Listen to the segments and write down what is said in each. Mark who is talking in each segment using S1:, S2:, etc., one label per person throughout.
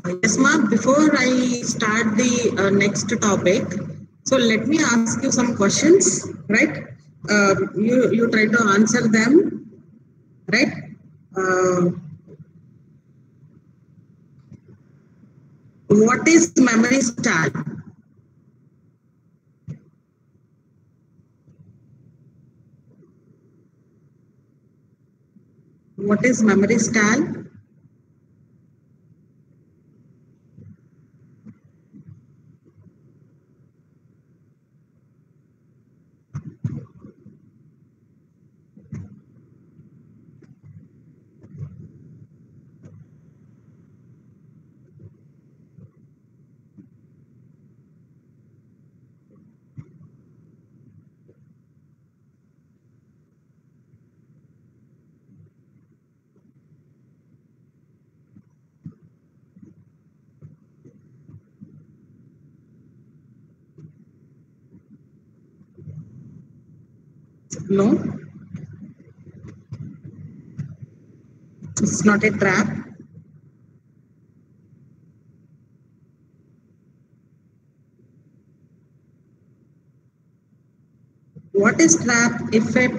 S1: Yes, ma'am. Before I start the next topic, so let me ask you some questions, right? You try to answer them, right? Uh, what is memory style? What is memory style? No, it's not a trap. What is trap? If a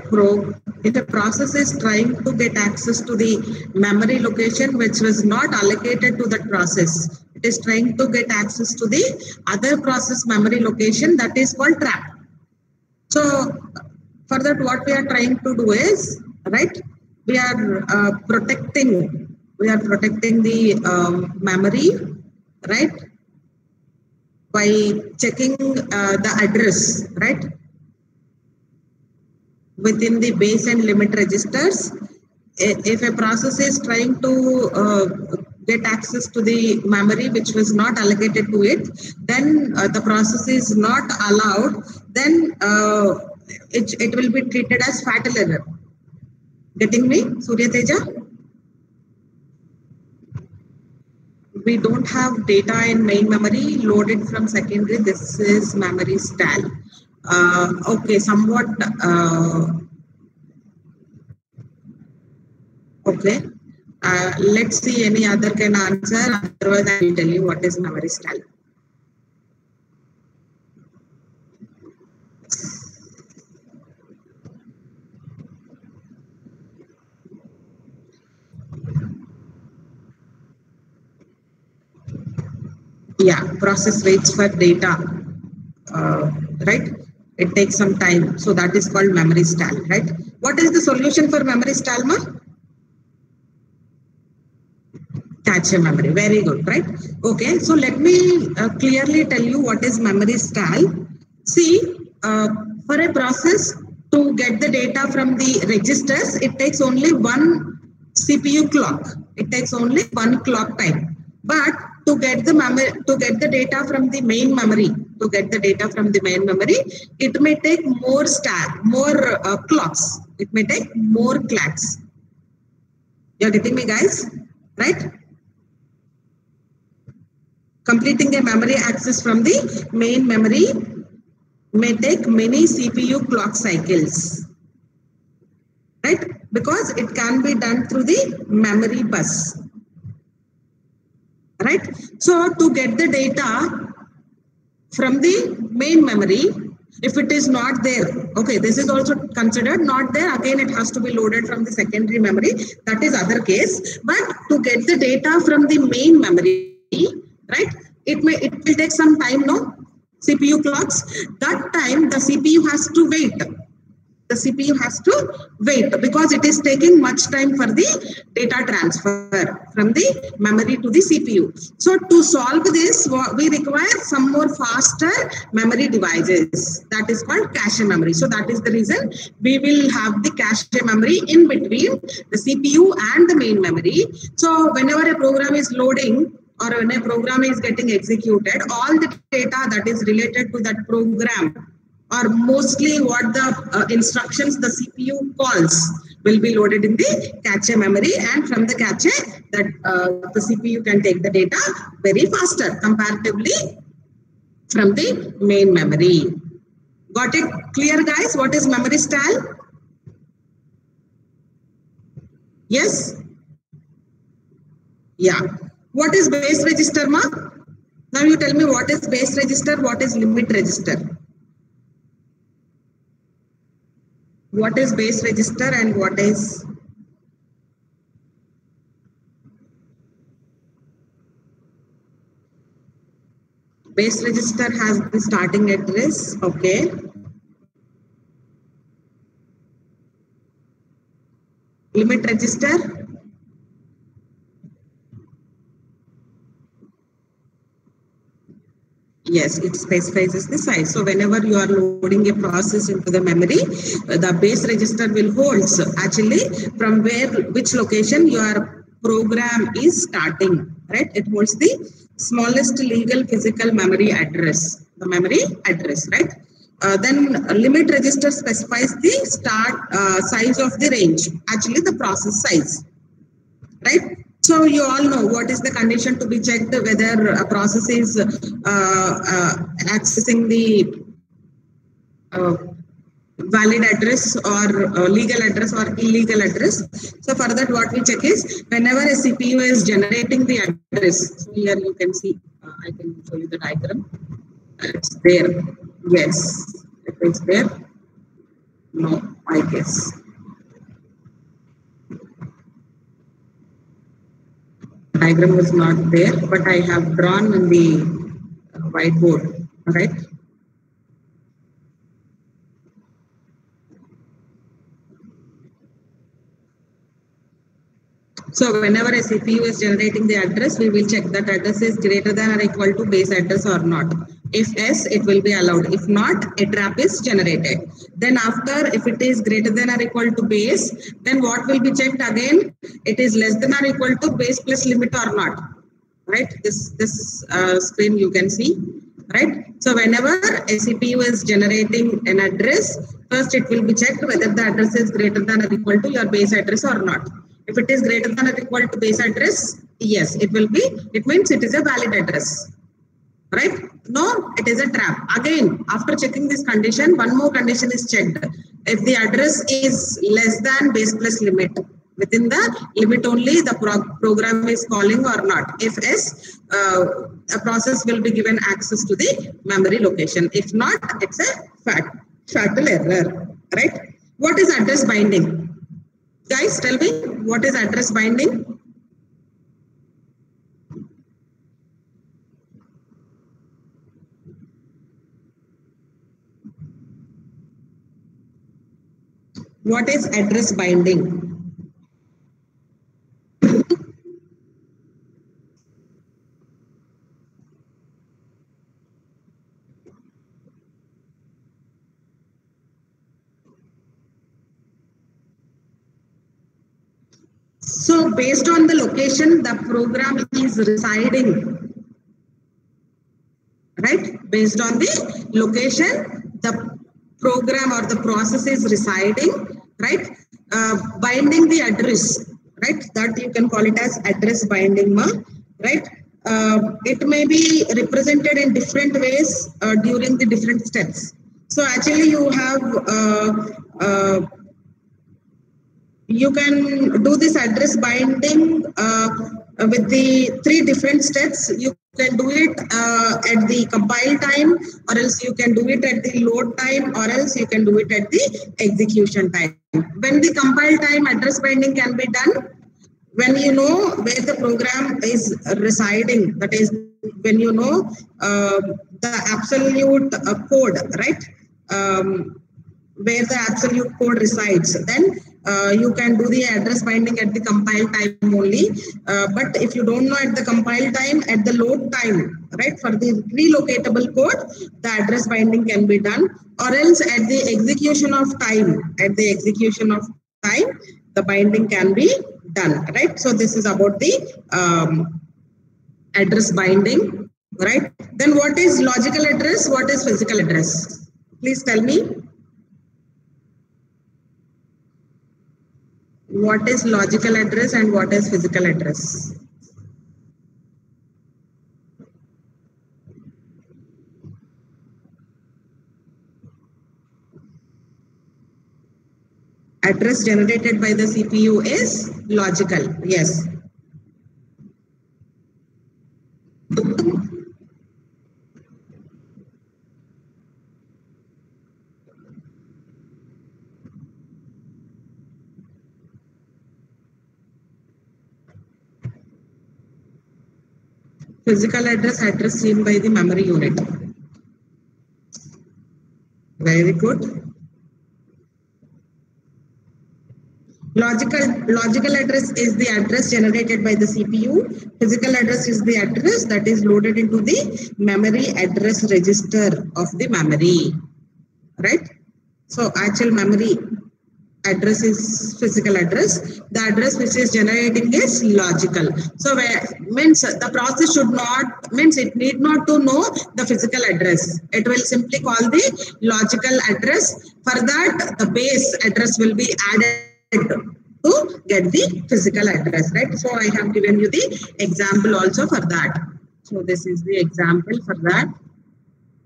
S1: process is trying to get access to the memory location which was not allocated to that process, it is trying to get access to the other process memory location, that is called trap. So for that, what we are trying to do is, right, we are protecting the memory, right, by checking the address, right, within the base and limit registers. If a process is trying to get access to the memory which was not allocated to it, then the process is not allowed, then it will be treated as fatal error. Getting me, Surya Teja? We don't have data in main memory loaded from secondary. This is memory stall. Okay, somewhat. Okay. Let's see any other can answer. Otherwise, I will tell you what is memory stall. Yeah, process waits for data, right? It takes some time. So that is called memory stall, right? What is the solution for memory stall, ma? Cache memory. Very good, right? Okay, so let me clearly tell you what is memory stall. See, for a process to get the data from the registers, it takes only one CPU clock. It takes only one clock time. But to get the memory, to get the data from the main memory, it may take more clocks. It may take more clocks. You're getting me, guys? Right? Completing a memory access from the main memory may take many CPU clock cycles, right? Because it can be done through the memory bus, right? So to get the data from the main memory, if it is not there, okay, this is also considered not there. Again, it has to be loaded from the secondary memory. That is other case. But to get the data from the main memory, right? It will take some time, no? CPU clocks. That time the CPU has to wait. The CPU has to wait because it is taking much time for the data transfer from the memory to the CPU. So to solve this, we require some more faster memory devices. That is called cache memory. So that is the reason we will have the cache memory in between the CPU and the main memory. So whenever a program is loading, or when a program is getting executed, all the data that is related to that program, or mostly what the instructions the CPU calls, will be loaded in the cache memory, and from the cache that the CPU can take the data very faster comparatively from the main memory. Got it clear, guys? What is memory stall? Yes? Yeah. What is base register, ma? Now you tell me what is base register, what is limit register. What is base register and what is base register has the starting address, okay. Limit register, yes, it specifies the size. So whenever you are loading a process into the memory, the base register will hold actually from which location your program is starting, right? It holds the smallest legal physical memory address, the memory address, right? Then limit register specifies the start size of the range, actually the process size, right? So you all know what is the condition to be checked, whether a process is accessing the valid address or legal address or illegal address. So for that, what we check is whenever a CPU is generating the address. So here you can see, I can show you the diagram. It's there. Yes, it is there. No, I guess. Diagram was not there, but I have drawn in the whiteboard, right? So whenever a CPU is generating the address, we will check that address is greater than or equal to base address or not. If yes, it will be allowed. If not, a trap is generated. Then after, if it is greater than or equal to base, then what will be checked again? It is less than or equal to base plus limit or not. Right? This screen you can see. Right? So whenever a CPU is generating an address, first it will be checked whether the address is greater than or equal to your base address or not. If it is greater than or equal to base address, yes, it will be. It means it is a valid address. Right? No, it is a trap. Again, after checking this condition, one more condition is checked. If the address is less than base plus limit, within the limit only the program is calling or not. If yes, a process will be given access to the memory location. If not, it's a fatal error. Right? What is address binding? Guys, tell me, what is address binding? What is address binding? So based on the location the program is residing, right? Based on the location the program or the process is residing, right? Binding the address, right? That you can call it as address binding, right? It may be represented in different ways during the different steps. So actually you have you can do this address binding with the 3 different steps. You can do it at the compile time, or else you can do it at the load time, or else you can do it at the execution time. When the compile time, address binding can be done when you know where the program is residing. That is, when you know the absolute code, right? Where the absolute code resides, then you can do the address binding at the compile time only. But if you don't know at the compile time, at the load time, right, for the relocatable code, the address binding can be done, or else at the execution of time, the binding can be done, right? So this is about the address binding, right? Then what is logical address? What is physical address? Please tell me. What is logical address and what is physical address? Address generated by the CPU is logical. Yes. Physical address seen by the memory unit. Very good. Logical address is the address generated by the CPU. Physical address is the address that is loaded into the memory address register of the memory. Right? So actual memory address is physical address. The address which is generating is logical. So means the process should not, means it need not to know the physical address. It will simply call the logical address. For that, the base address will be added to get the physical address, right? So I have given you the example also for that. So this is the example for that.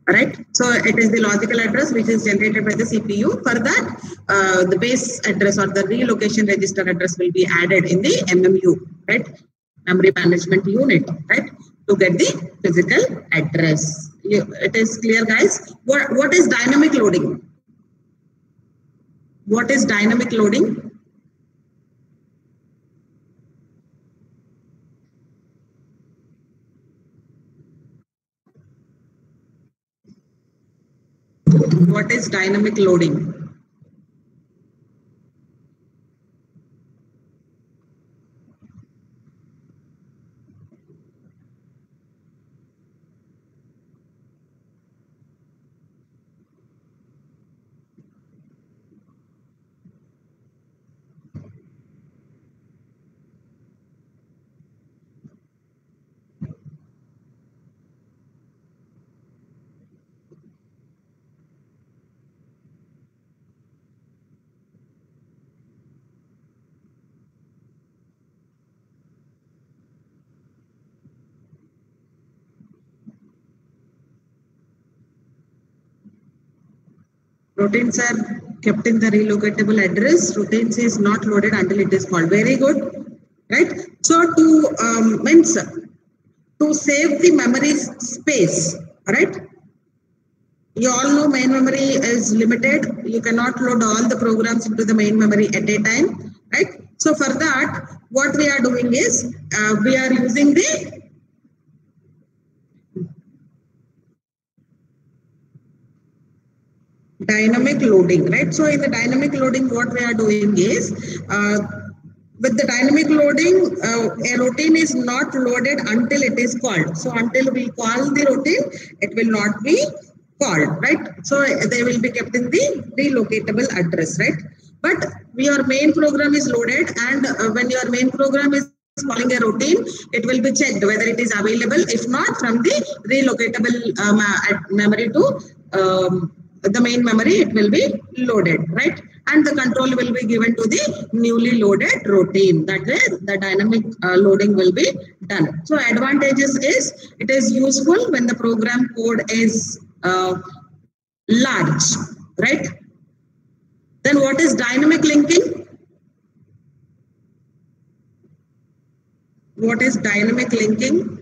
S1: Right, so it is the logical address which is generated by the CPU. For that, the base address or the relocation register address will be added in the MMU, right, memory management unit, right, to get the physical address. It is clear, guys. What is dynamic loading? What is dynamic loading? What is dynamic loading? Routines are kept in the relocatable address. Routines is not loaded until it is called. Very good, right? So to save the memory space, right? You all know main memory is limited. You cannot load all the programs into the main memory at a time, right? So for that, what we are doing is we are using the dynamic loading, right? So in the dynamic loading, what we are doing is with the dynamic loading, a routine is not loaded until it is called. So until we call the routine, it will not be called, right? So they will be kept in the relocatable address, right? But your main program is loaded, and when your main program is calling a routine, it will be checked whether it is available. If not, from the relocatable memory to the main memory, it will be loaded, right? And the control will be given to the newly loaded routine. That way, the dynamic loading will be done. So advantages is it is useful when the program code is large, right? Then what is dynamic linking? What is dynamic linking?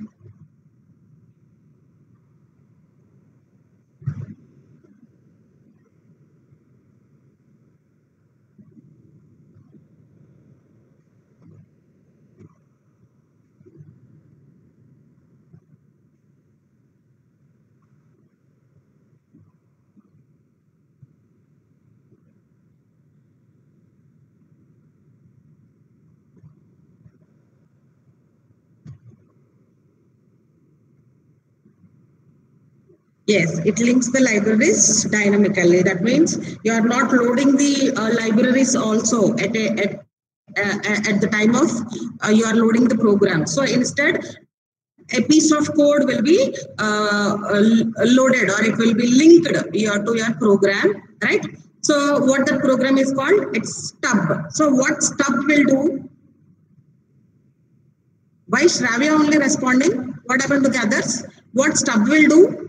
S1: Yes, it links the libraries dynamically. That means you are not loading the libraries also at the time of you are loading the program. So instead, a piece of code will be loaded, or it will be linked to your program, right? So what the program is called? It's stub. So what stub will do? Why Shravya only responding? What happened to the others? What stub will do?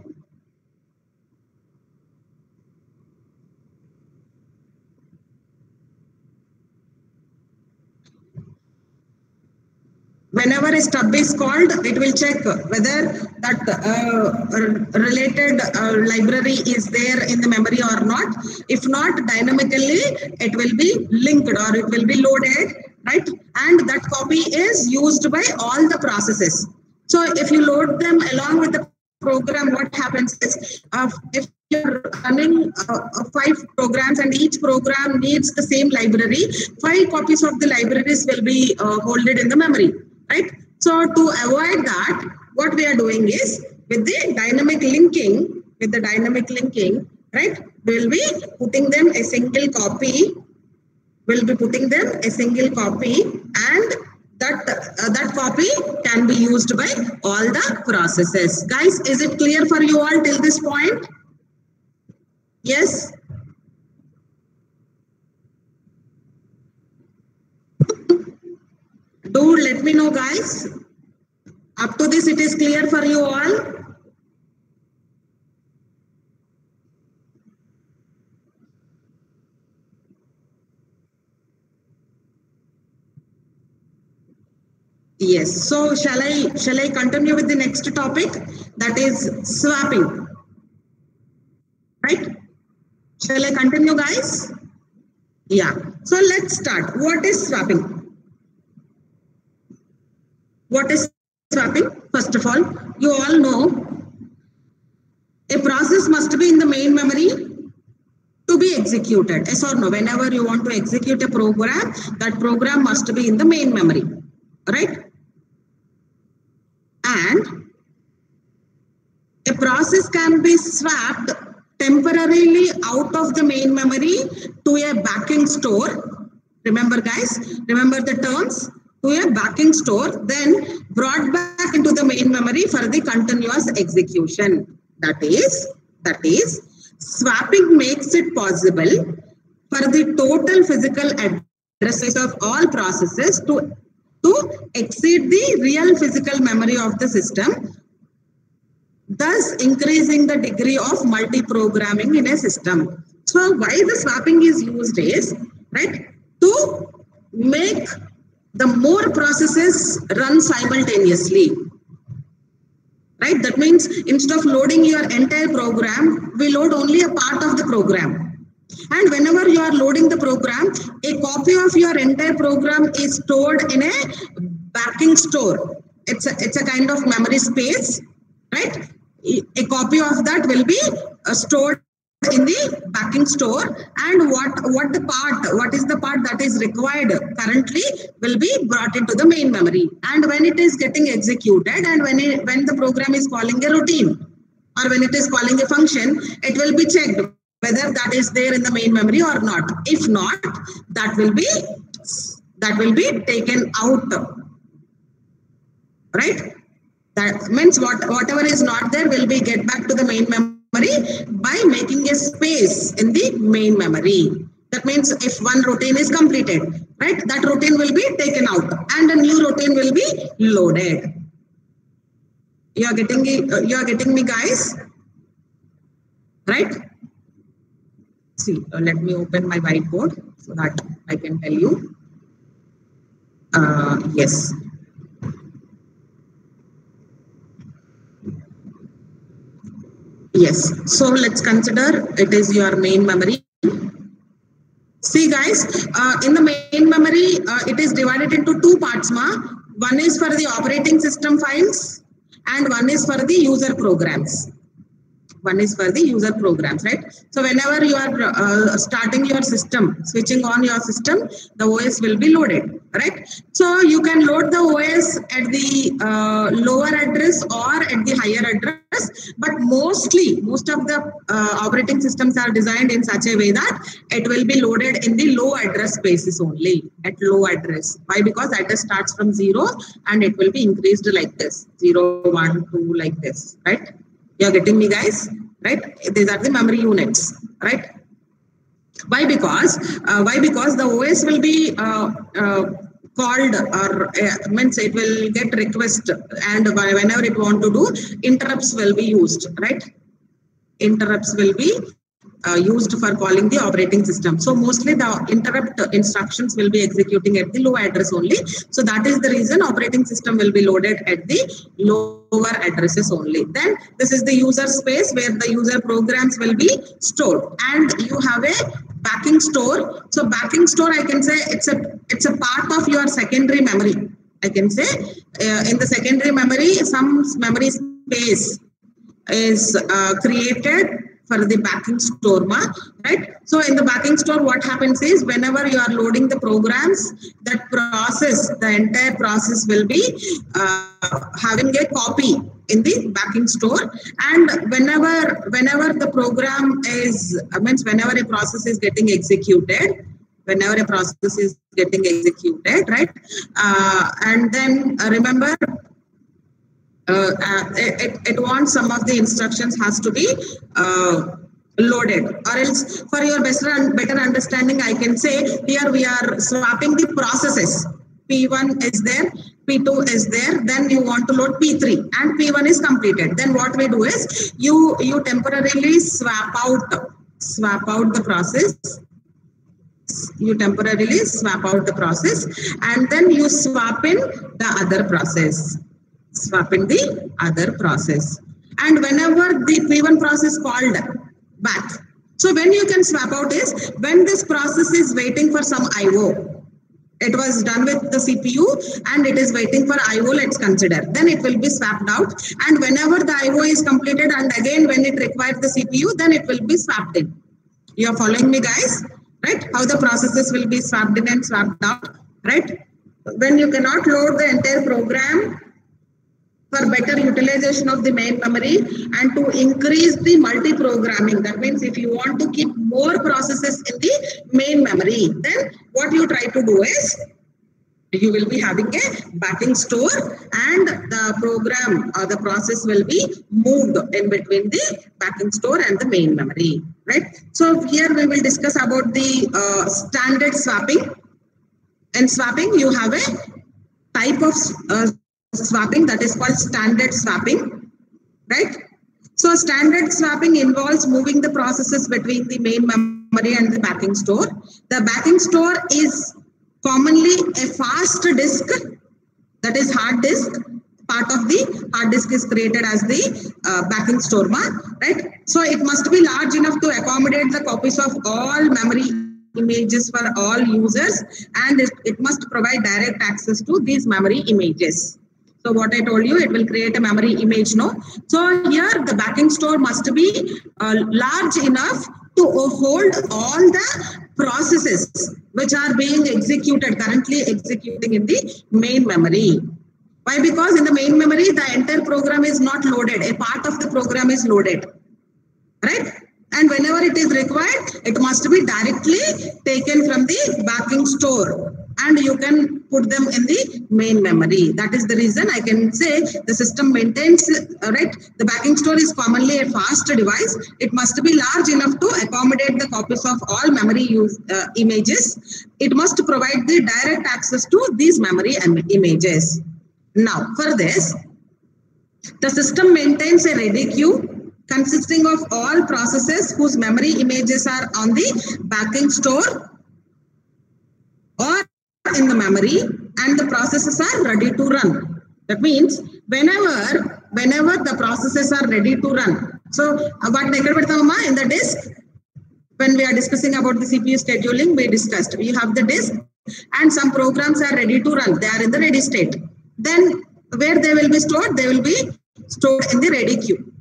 S1: Whenever a stub is called, it will check whether that related library is there in the memory or not. If not, dynamically it will be linked or it will be loaded, right? And that copy is used by all the processes. So if you load them along with the program, what happens is, if you're running 5 programs and each program needs the same library, 5 copies of the libraries will be holded in the memory, right? So to avoid that, what we are doing is, with the dynamic linking, right, we'll be putting them a single copy, and that copy can be used by all the processes. Guys, is it clear for you all till this point? Yes? Do let me know, guys. Up to this, it is clear for you all? Yes. So shall I continue with the next topic? That is swapping. Right? Shall I continue, guys? Yeah. So let's start. What is swapping? What is swapping? First of all, you all know a process must be in the main memory to be executed. Yes or no? Whenever you want to execute a program, that program must be in the main memory. Right? And a process can be swapped temporarily out of the main memory to a backing store. Remember, guys, remember the terms? To a backing store, then brought back into the main memory for the continuous execution. That is, swapping makes it possible for the total physical addresses of all processes to exceed the real physical memory of the system, thus increasing the degree of multi-programming in a system. So why the swapping is used is, right, to make the more processes run simultaneously. Right? That means instead of loading your entire program, we load only a part of the program. And whenever you are loading the program, a copy of your entire program is stored in a backing store. It's a kind of memory space, right? A copy of that will be stored in the backing store, and what is the part that is required currently will be brought into the main memory. And when it is getting executed, and when the program is calling a routine or when it is calling a function, it will be checked whether that is there in the main memory or not. If not, that will be taken out. Right? That means whatever is not there will be get back to the main memory by making a space in the main memory. That means if one routine is completed, right, that routine will be taken out and a new routine will be loaded. You are getting me, guys? Right? See, let me open my whiteboard so that I can tell you. Yes. Yes, so let's consider it is your main memory. See, guys, in the main memory, it is divided into 2 parts, One is for the operating system files and one is for the user programs. Right? So whenever you are starting your system, switching on your system, the OS will be loaded, right? So you can load the OS at the lower address or at the higher address, but most of the operating systems are designed in such a way that it will be loaded in the low address spaces only, at low address. Why? Because address starts from 0 and it will be increased like this, 0, 1, 2, like this, right? You're getting me, guys? Right? These are the memory units, right? Why? Because the OS will be called, or means it will get request, and whenever it want to do, interrupts will be used, right? Interrupts will be used for calling the operating system. So mostly the interrupt instructions will be executing at the low address only. So that is the reason operating system will be loaded at the lower addresses only. Then this is the user space where the user programs will be stored, and you have a backing store. So backing store, I can say it's a part of your secondary memory. I can say in the secondary memory, some memory space is created for the backing store, right? So in the backing store, what happens is whenever you are loading the programs, that process, the entire process will be having a copy in the backing store. And whenever the program is, whenever a process is getting executed, right? And then remember, it wants some of the instructions has to be loaded, or else for your better understanding, I can say here we are swapping the processes. P1 is there, P2 is there, then you want to load P3 and P1 is completed. Then what we do is you temporarily swap out the process. You temporarily swap out the process and then you swap in the other process. And whenever the P1 process called back. So when you can swap out is when this process is waiting for some IO. It was done with the CPU and it is waiting for IO, let's consider. Then it will be swapped out. And whenever the IO is completed and again when it requires the CPU, then it will be swapped in. You are following me, guys? Right? How the processes will be swapped in and swapped out, right? When you cannot load the entire program for better utilization of the main memory and to increase the multi-programming, that means if you want to keep more processes in the main memory, then what you try to do is you will be having a backing store and the program or the process will be moved in between the backing store and the main memory, right? So here we will discuss about the standard swapping. In swapping, you have a type of swapping that is called standard swapping, right? So standard swapping involves moving the processes between the main memory and the backing store. The backing store is commonly a fast disk, that is hard disk. Part of the hard disk is created as the backing store, right? So it must be large enough to accommodate the copies of all memory images for all users, and it must provide direct access to these memory images. So what I told you, it will create a memory image, no? So here the backing store must be large enough to hold all the processes which are being executed, currently executing in the main memory. Why? Because in the main memory, the entire program is not loaded. A part of the program is loaded, right? And whenever it is required, it must be directly taken from the backing store and you can put them in the main memory. That is the reason I can say the system maintains, right? The backing store is commonly a fast device. It must be large enough to accommodate the copies of all memory images. It must provide the direct access to these memory images. Now, for this, the system maintains a ready queue consisting of all processes whose memory images are on the backing store or in the memory and the processes are ready to run. That means whenever the processes are ready to run. So what in the disk, when we are discussing about the CPU scheduling, we discussed we have the disk and some programs are ready to run. They are in the ready state. Then where they will be stored? They will be stored in the ready queue.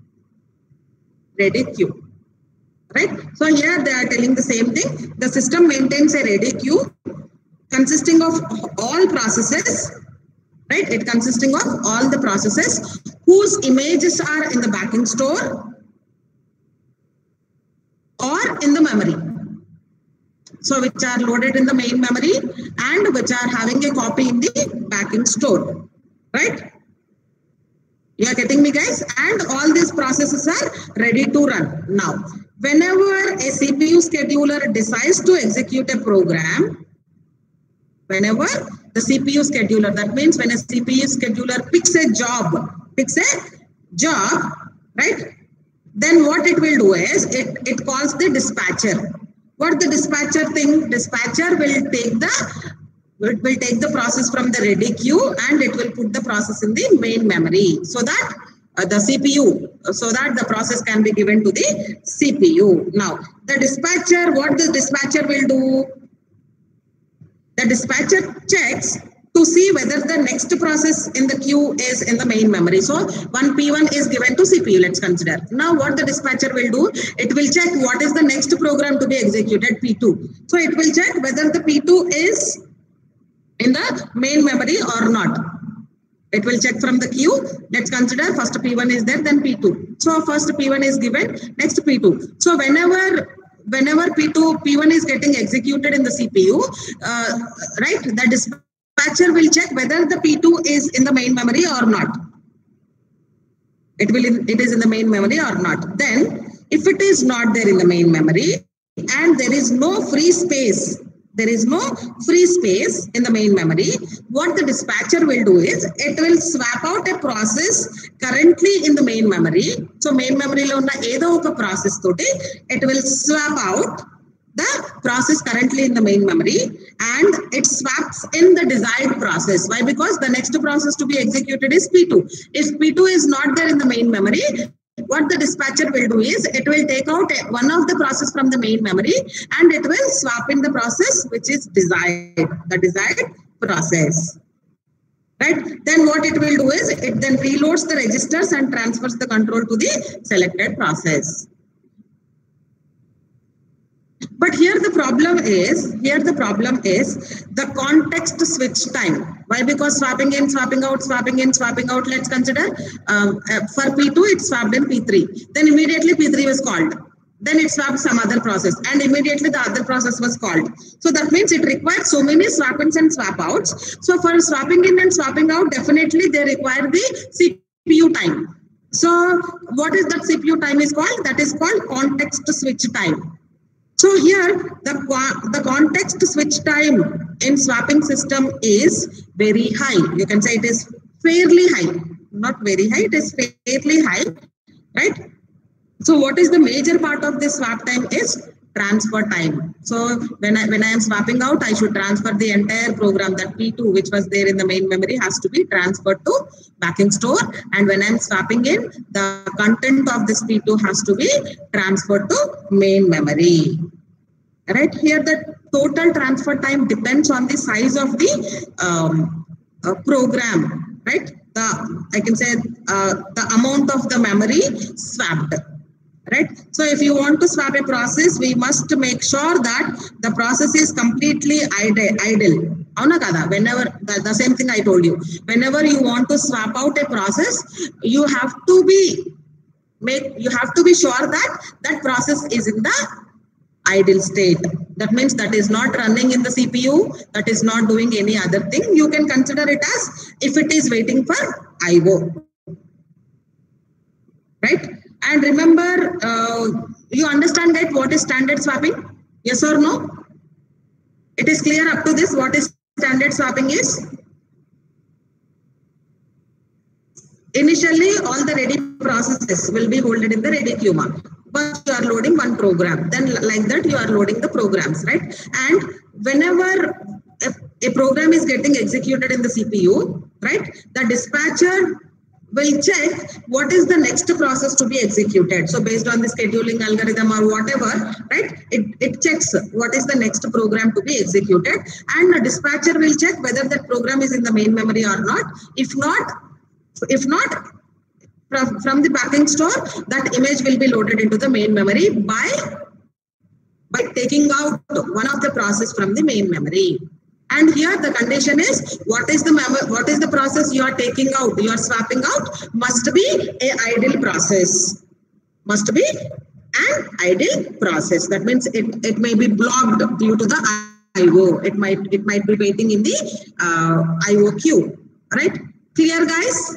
S1: Ready queue, right? So here they are telling the same thing. The system maintains a ready queue consisting of all processes, right? It consisting of all the processes whose images are in the backing store or in the memory. So which are loaded in the main memory and which are having a copy in the backing store, right? You are getting me, guys? And all these processes are ready to run. Now, whenever a CPU scheduler decides to execute a program, whenever the CPU scheduler, that means when a CPU scheduler picks a job, right? Then what it will do is, it calls the dispatcher. What the dispatcher thing? Dispatcher will take the process from the ready queue and it will put the process in the main memory so that the CPU, so that the process can be given to the CPU. Now, the dispatcher, what the dispatcher will do? The dispatcher checks to see whether the next process in the queue is in the main memory. So one P1 is given to CPU, let's consider. Now what the dispatcher will do, it will check what is the next program to be executed, P2. So it will check whether the P2 is in the main memory or not. It will check from the queue. Let's consider first P1 is there, then P2. So first P1 is given, next P2. So whenever P1 is getting executed in the CPU, right, the dispatcher will check whether the P2 is in the main memory or not. It is in the main memory or not. Then if it is not there in the main memory and there is no free space, in the main memory, what the dispatcher will do is it will swap out a process currently in the main memory. So main memory lo unna edo oka process toti it will swap out the process currently in the main memory and it swaps in the desired process. Why? Because the next process to be executed is P2. If P2 is not there in the main memory, what the dispatcher will do is it will take out one of the process from the main memory and it will swap in the process which is desired, the desired process. Right? Then what it will do is it then reloads the registers and transfers the control to the selected process. But here the problem is the context switch time. Why? Because swapping in, swapping out, swapping in, swapping out. Let's consider for P2 it swapped in P3. Then immediately P3 was called. Then it swapped some other process and immediately the other process was called. So that means it requires so many swap ins and swap outs. So for swapping in and swapping out, definitely they require the CPU time. So what is that CPU time is called? That is called context switch time. So here the context switch time in swapping system is very high. You can say it is fairly high, not very high, it is fairly high, right? So what is the major part of this swap time is transfer time. So when I am swapping out, I should transfer the entire program, that P2 which was there in the main memory has to be transferred to backing store, and when I am swapping in, the content of this P2 has to be transferred to main memory. Right here, the total transfer time depends on the size of the program, right? I can say the amount of the memory swapped. Right? So if you want to swap a process, we must make sure that the process is completely idle. Whenever the same thing I told you, whenever you want to swap out a process, you have to be sure that that process is in the idle state. That means that is not running in the CPU, that is not doing any other thing. You can consider it as if it is waiting for IO. Right? And remember, you understand that what is standard swapping? Yes or no? It is clear up to this what is standard swapping is? Initially, all the ready processes will be holded in the ready queue. But you are loading one program. Then like that, you are loading the programs, right? And whenever a program is getting executed in the CPU, right, the dispatcher will check what is the next process to be executed. So based on the scheduling algorithm or whatever, right, it checks what is the next program to be executed, and the dispatcher will check whether that program is in the main memory or not. If not, from the backing store, that image will be loaded into the main memory by taking out one of the process from the main memory. And here the condition is what is the process you are taking out, you are swapping out, must be an idle process. Must be an idle process. That means it may be blocked due to the IO. It might be waiting in the IO queue. Right? Clear, guys?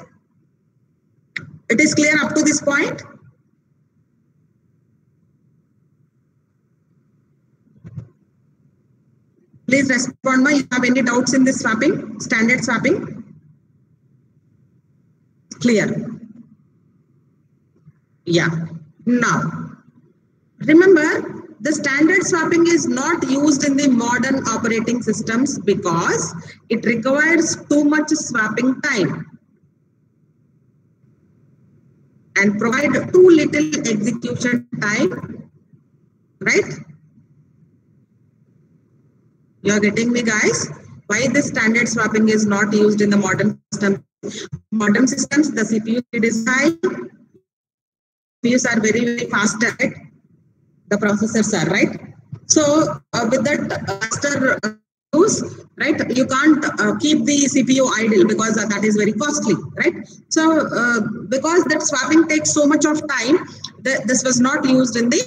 S1: It is clear up to this point? Please respond. You have any doubts in this swapping, standard swapping? Clear. Yeah. Now, remember, the standard swapping is not used in the modern operating systems because it requires too much swapping time and provide too little execution time, right? You are getting me, guys? Why this standard swapping is not used in the modern systems? Modern systems, the CPU speed is high, CPUs are very, very faster, right? The processors are, right? So with that faster use, right, you can't keep the CPU idle because that is very costly, right? So because that swapping takes so much of time, this was not used in the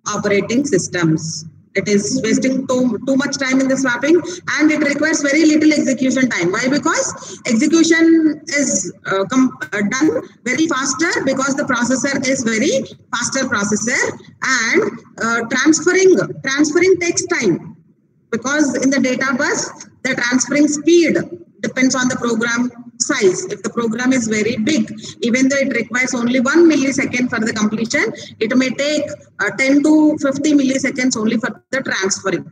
S1: operating systems. It is wasting too much time in the swapping, and it requires very little execution time. Why? Because execution is done very faster because the processor is very faster processor, and transferring takes time because in the data bus the transferring speed depends on the program size. If the program is very big, even though it requires only 1 millisecond for the completion, it may take 10 to 50 milliseconds only for the transferring.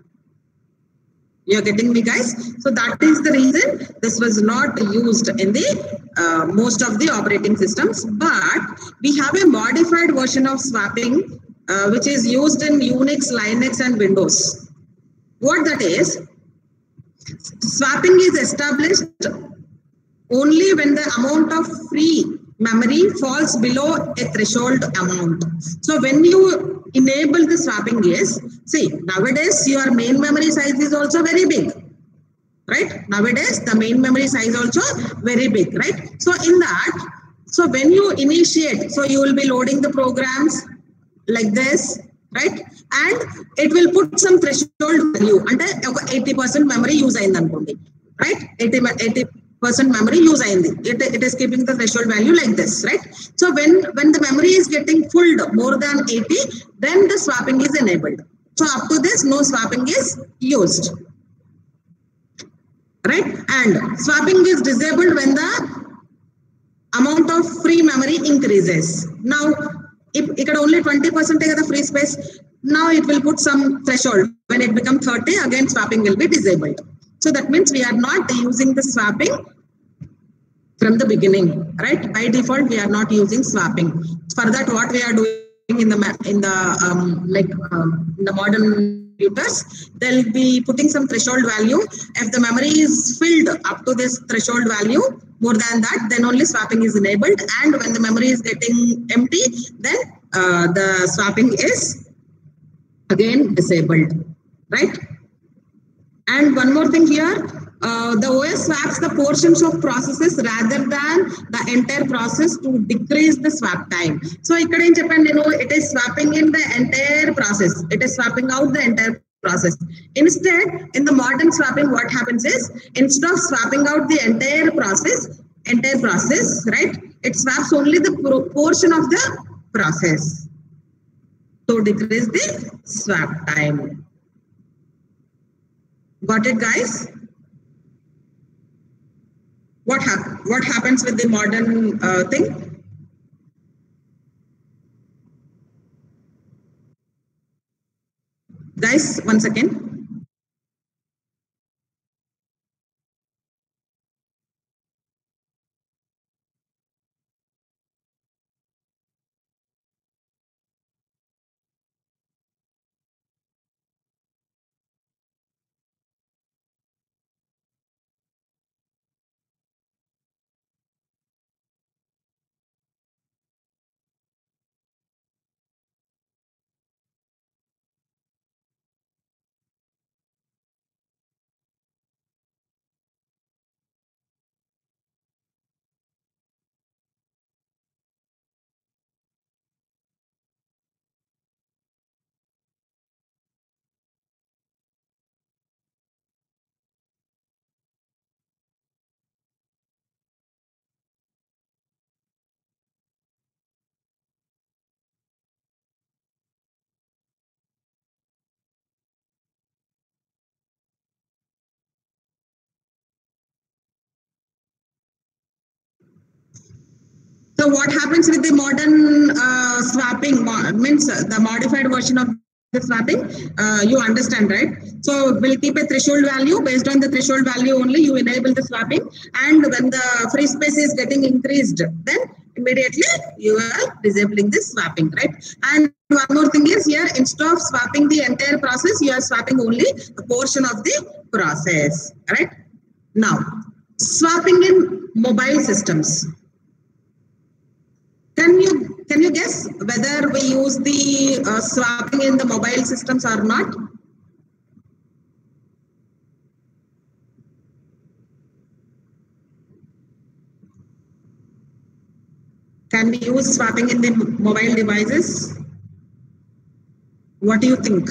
S1: You're getting me, guys? So that is the reason this was not used in the most of the operating systems. But we have a modified version of swapping which is used in Unix, Linux and Windows. What that is, swapping is established only when the amount of free memory falls below a threshold amount. So when you enable the swapping is, see, nowadays your main memory size is also very big, right? Nowadays the main memory size also very big, right? So in that, so when you initiate, so you will be loading the programs like this, right? And it will put some threshold value under 80% memory use ayindi, right? 80% memory use ayindi. It is keeping the threshold value like this, right? So when the memory is getting filled more than 80, then the swapping is enabled. So up to this, no swapping is used, right? And swapping is disabled when the amount of free memory increases. Now, if it had only 20% of the free space, now it will put some threshold. When it becomes 30, again swapping will be disabled. So that means we are not using the swapping from the beginning, right? By default, we are not using swapping. For that, what we are doing in the modern computers, they'll be putting some threshold value. If the memory is filled up to this threshold value, more than that, then only swapping is enabled. And when the memory is getting empty, then the swapping is again disabled, right? And one more thing here, the OS swaps the portions of processes rather than the entire process to decrease the swap time. So it is swapping in the entire process. It is swapping out the entire process. Instead, in the modern swapping, what happens is, instead of swapping out the entire process, right? It swaps only the portion of the process to decrease the swap time. Got it, guys? What happens with the modern thing? Guys, 1 second. So what happens with the modern swapping, means the modified version of the swapping, you understand, right? So we'll keep a threshold value. Based on the threshold value only, you enable the swapping. And when the free space is getting increased, then immediately you are disabling this swapping, right? And one more thing is here, instead of swapping the entire process, you are swapping only a portion of the process, right? Now, swapping in mobile systems. Can you guess whether we use the swapping in the mobile systems or not? Can we use swapping in the mobile devices? What do you think?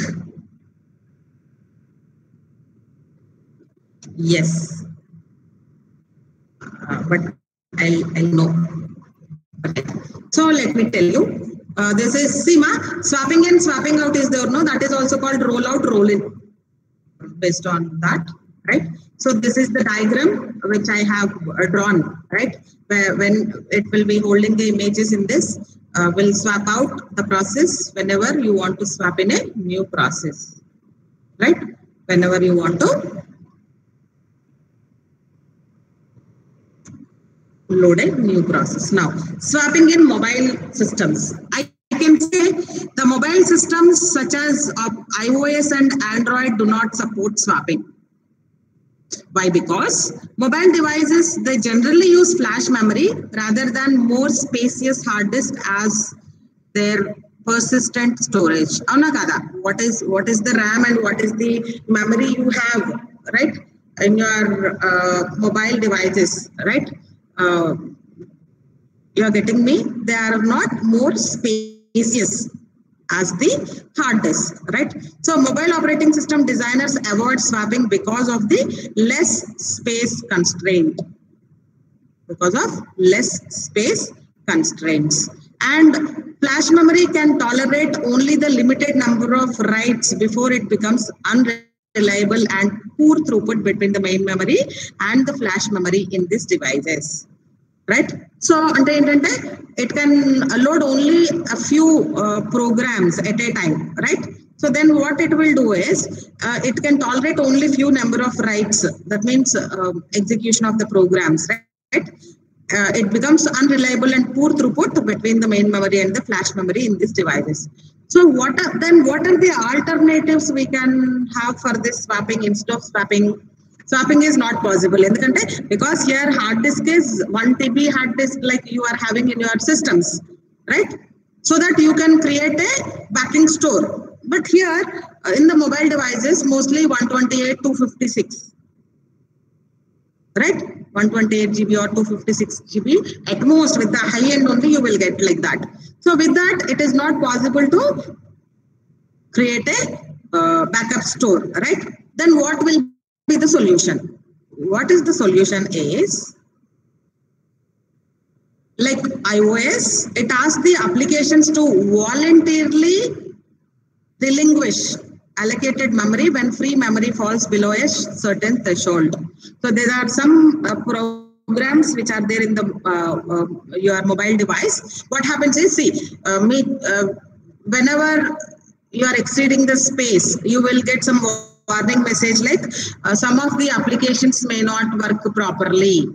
S1: Yes, but I'll know. Okay. So let me tell you. This is SEMA. Swapping in, swapping out is there. No, that is also called roll out, roll in. Based on that, right? So this is the diagram which I have drawn, right? Where when it will be holding the images in this, will swap out the process whenever you want to swap in a new process, right? Whenever you want to load a new process. Now, swapping in mobile systems. I can say the mobile systems such as iOS and Android do not support swapping. Why? Because mobile devices, they generally use flash memory rather than more spacious hard disk as their persistent storage. What is the RAM and what is the memory you have, right, in your mobile devices, right? You are getting me? They are not more spacious as the hard disk, right? So mobile operating system designers avoid swapping because of the less space constraint. Because of less space constraints. And flash memory can tolerate only the limited number of writes before it becomes unreliable and poor throughput between the main memory and the flash memory in these devices. Right? So, it can load only a few programs at a time, right? So then what it will do is, it can tolerate only few number of writes. That means execution of the programs, right? It becomes unreliable and poor throughput between the main memory and the flash memory in these devices. So what are the alternatives we can have for this swapping instead of swapping? Swapping is not possible because here hard disk is 1 TB hard disk like you are having in your systems, right? So that you can create a backing store. But here in the mobile devices, mostly 128, 256, right? 128 GB or 256 GB at most. With the high end only you will get like that. So with that, it is not possible to create a backup store, right? Then what will be the solution? What is the solution is, like iOS, it asks the applications to voluntarily relinquish allocated memory when free memory falls below a certain threshold. So there are some programs which are there in the your mobile device. What happens is, whenever you are exceeding the space, you will get some warning message like some of the applications may not work properly.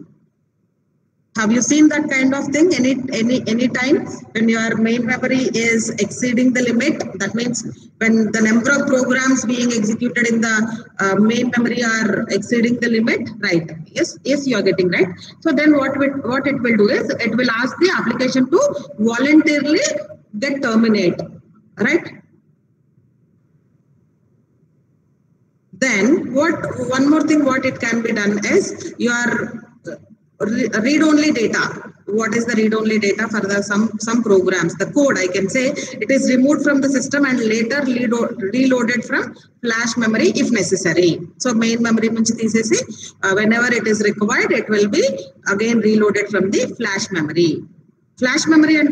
S1: Have you seen that kind of thing any time when your main memory is exceeding the limit? That means when the number of programs being executed in the main memory are exceeding the limit, right? Yes, you are getting right. So then what it will do is, it will ask the application to voluntarily get terminate, right? Then one more thing what it can be done is your read-only data. What is the read-only data for the some programs? The code, I can say, it is removed from the system and later reloaded from flash memory if necessary. So main memory whenever it is required, it will be again reloaded from the flash memory. Flash memory and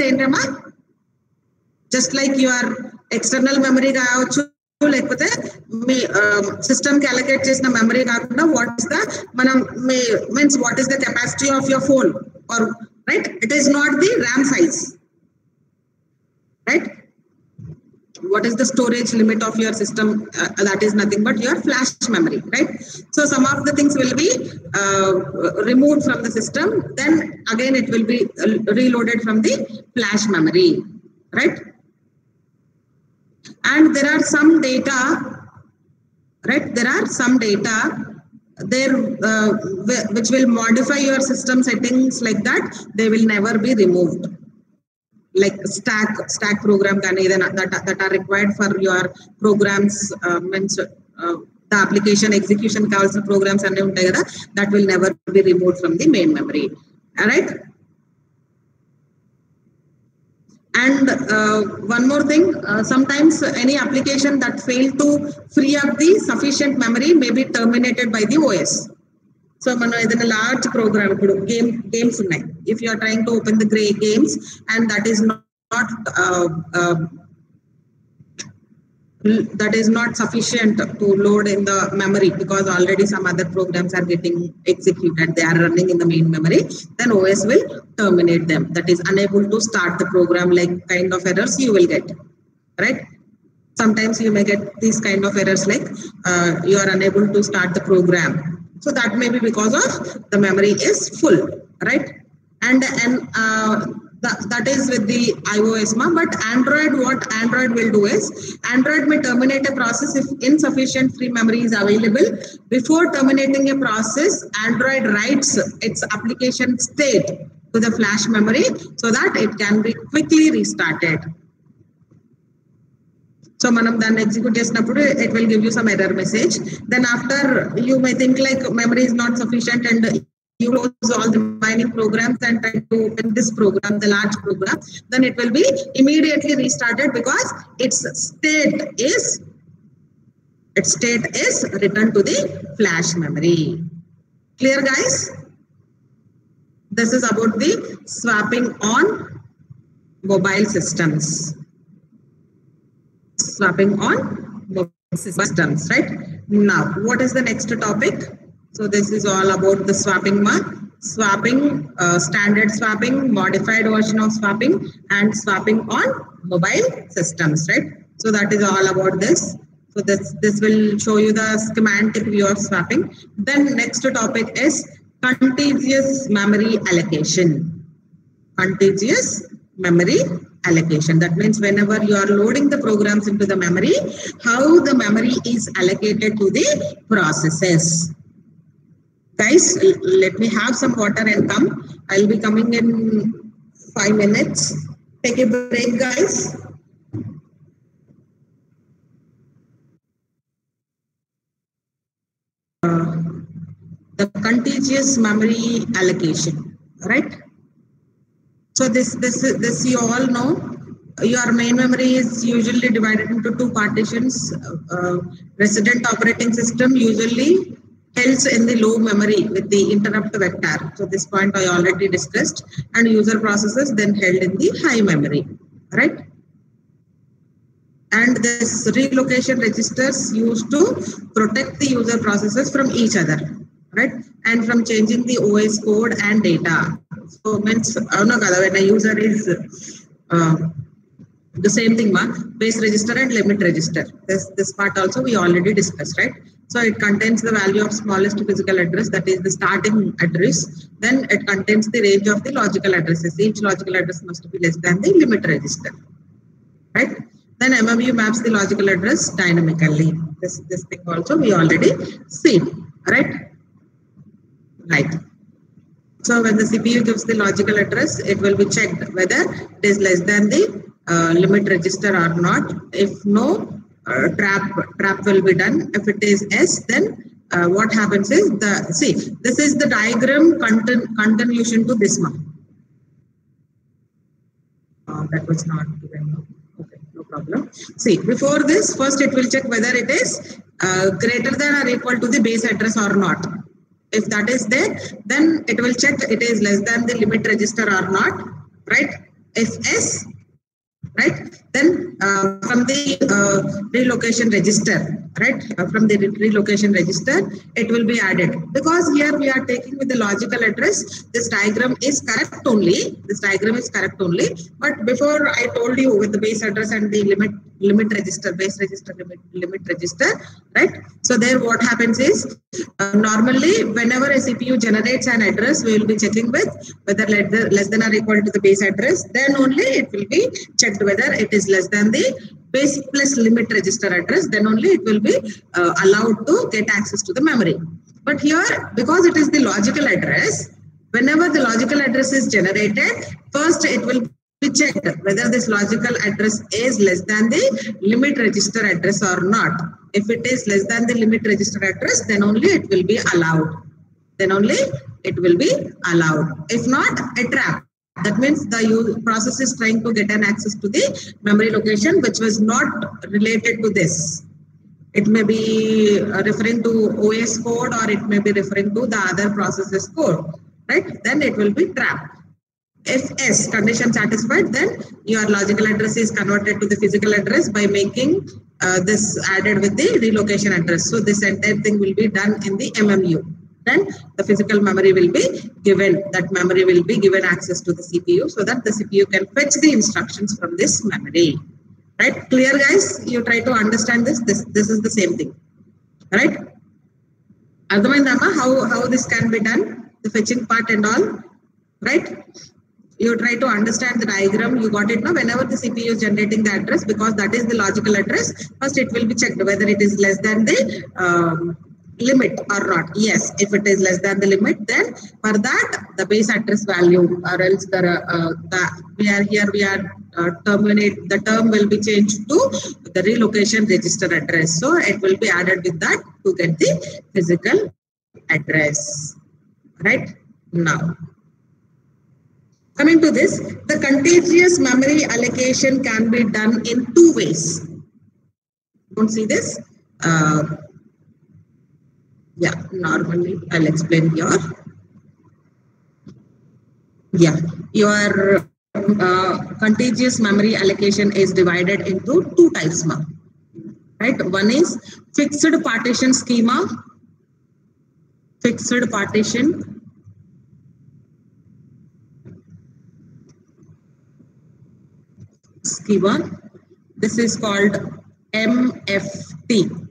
S1: just like your external memory లేకపోతే మీ system కి allocate చేసిన memory కాకుండా what is the capacity of your phone, or right, it is not the RAM size, right? what is the storage limit of your system? That is nothing but your flash memory, right? So some of the things will be removed from the system, then again it will be reloaded from the flash memory, right? And there are some data, right? There are some data there which will modify your system settings like that. They will never be removed. Like stack program that are required for your programs, means the application execution calls programs and that will never be removed from the main memory. All right. And one more thing, sometimes any application that failed to free up the sufficient memory may be terminated by the OS. So, in a large program, games. If you are trying to open the games and that is not sufficient to load in the memory because already some other programs are getting executed, they are running in the main memory, then OS will terminate them. That is unable to start the program, like kind of errors you will get, right? Sometimes you may get these kind of errors like you are unable to start the program. So that may be because of the memory is full, right? And that is with the iOS, but Android, what Android will do is, Android may terminate a process if insufficient free memory is available. Before terminating a process, Android writes its application state to the flash memory so that it can be quickly restarted. So manam then execute chesinapudu it will give you some error message. Then after you may think like memory is not sufficient and you close all the remaining programs and try to open this program, the large program, then it will be immediately restarted because its state is returned to the flash memory. Clear, guys? This is about the swapping on mobile systems. Swapping on mobile systems, right? Now, what is the next topic? So this is all about the swapping one. Swapping, standard swapping, modified version of swapping, and swapping on mobile systems, right? So that is all about this. So this will show you the schematic view of swapping. Then next topic is contiguous memory allocation. Contiguous memory allocation. That means whenever you are loading the programs into the memory, how the memory is allocated to the processes. Guys, let me have some water and come. I'll be coming in 5 minutes. Take a break, guys. The contiguous memory allocation, right? So this you all know. Your main memory is usually divided into two partitions. Resident operating system usually held in the low memory with the interrupt vector. So this point I already discussed. And user processes then held in the high memory, right? And this relocation registers used to protect the user processes from each other, right? And from changing the OS code and data. So means when a user is the same thing, base register and limit register. This part also we already discussed, right? So it contains the value of smallest physical address, that is the starting address. Then it contains the range of the logical addresses. Each logical address must be less than the limit register, right? Then MMU maps the logical address dynamically. This thing also we already see, right? Right. So when the CPU gives the logical address, it will be checked whether it is less than the limit register or not. If no, trap will be done. If it is yes, then what happens is this is the diagram continuation to this one. That was not given. Okay, no problem. See, before this, first it will check whether it is greater than or equal to the base address or not. If that is there, then it will check it is less than the limit register or not, right? If yes, right, then from the relocation register, right, from the relocation register, it will be added. Because here we are taking with the logical address, this diagram is correct only. This diagram is correct only. But before I told you with the base address and the limit register, base register, limit register, right? So there what happens is, normally whenever a CPU generates an address, we will be checking with whether less than or equal to the base address. Then only it will be checked whether it is less than the base plus limit register address, then only it will be allowed to get access to the memory. But here, because it is the logical address, whenever the logical address is generated, first it will be checked whether this logical address is less than the limit register address or not. If it is less than the limit register address, then only it will be allowed. Then only it will be allowed. If not, a trap. That means the process is trying to get an access to the memory location which was not related to this. It may be referring to OS code, or it may be referring to the other processes code, right? Then it will be trapped. If S condition satisfied, then your logical address is converted to the physical address by making this added with the relocation address. So this entire thing will be done in the MMU. Then the physical memory will be given, that memory will be given access to the CPU so that the CPU can fetch the instructions from this memory. Right? Clear, guys? You try to understand this. This is the same thing. Right? How this can be done, the fetching part and all. Right? You try to understand the diagram. You got it now? Whenever the CPU is generating the address, because that is the logical address, first it will be checked whether it is less than the limit or not. Yes, if it is less than the limit, then for that the base address value, or else the term will be changed to the relocation register address. So it will be added with that to get the physical address. Right? Now, coming to this, the contiguous memory allocation can be done in two ways. Don't see this? Yeah, normally I'll explain here. Yeah, your contiguous memory allocation is divided into two types now. Right? One is fixed partition schema. Fixed partition. Schema. This is called MFT.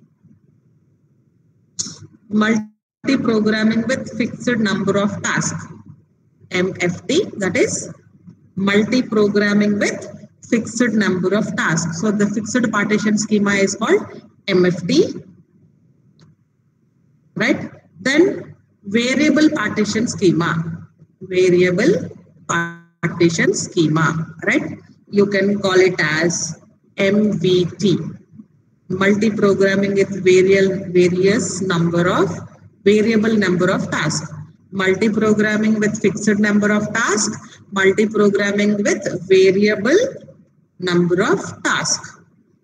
S1: Multi-programming with fixed number of tasks. MFT, that is multi-programming with fixed number of tasks. So the fixed partition schema is called MFT. Right? Then variable partition schema. Variable partition schema. Right? You can call it as MVT. Multi-programming with various number of variable number of tasks. Multi-programming with fixed number of tasks. Multi-programming with variable number of tasks.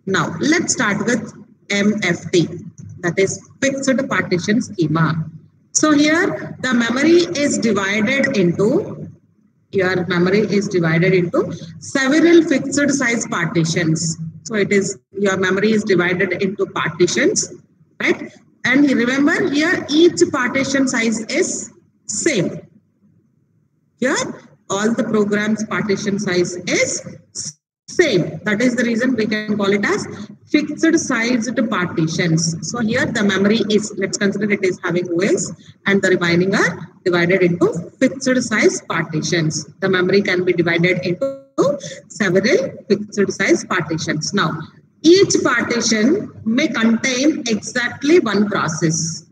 S1: Now let's start with MFT, that is fixed partition schema. So here the memory is divided into several fixed size partitions. So it is, your memory is divided into partitions, right? And remember here each partition size is same. Here all the programs partition size is same. That is the reason we can call it as fixed sized partitions. So here the memory is, let's consider it is having OS, and the remaining are divided into fixed size partitions. The memory can be divided into several fixed size partitions. Now, each partition may contain exactly one process.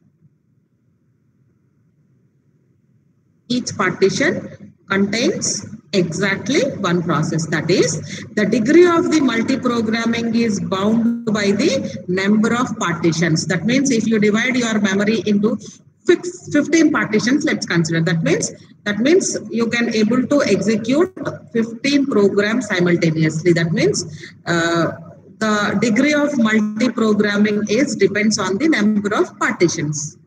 S1: Each partition contains exactly one process. That is, the degree of the multi-programming is bound by the number of partitions. That means if you divide your memory into 15 partitions, let's consider, that means you can able to execute 15 programs simultaneously. That means the degree of multi-programming is depends on the number of partitions.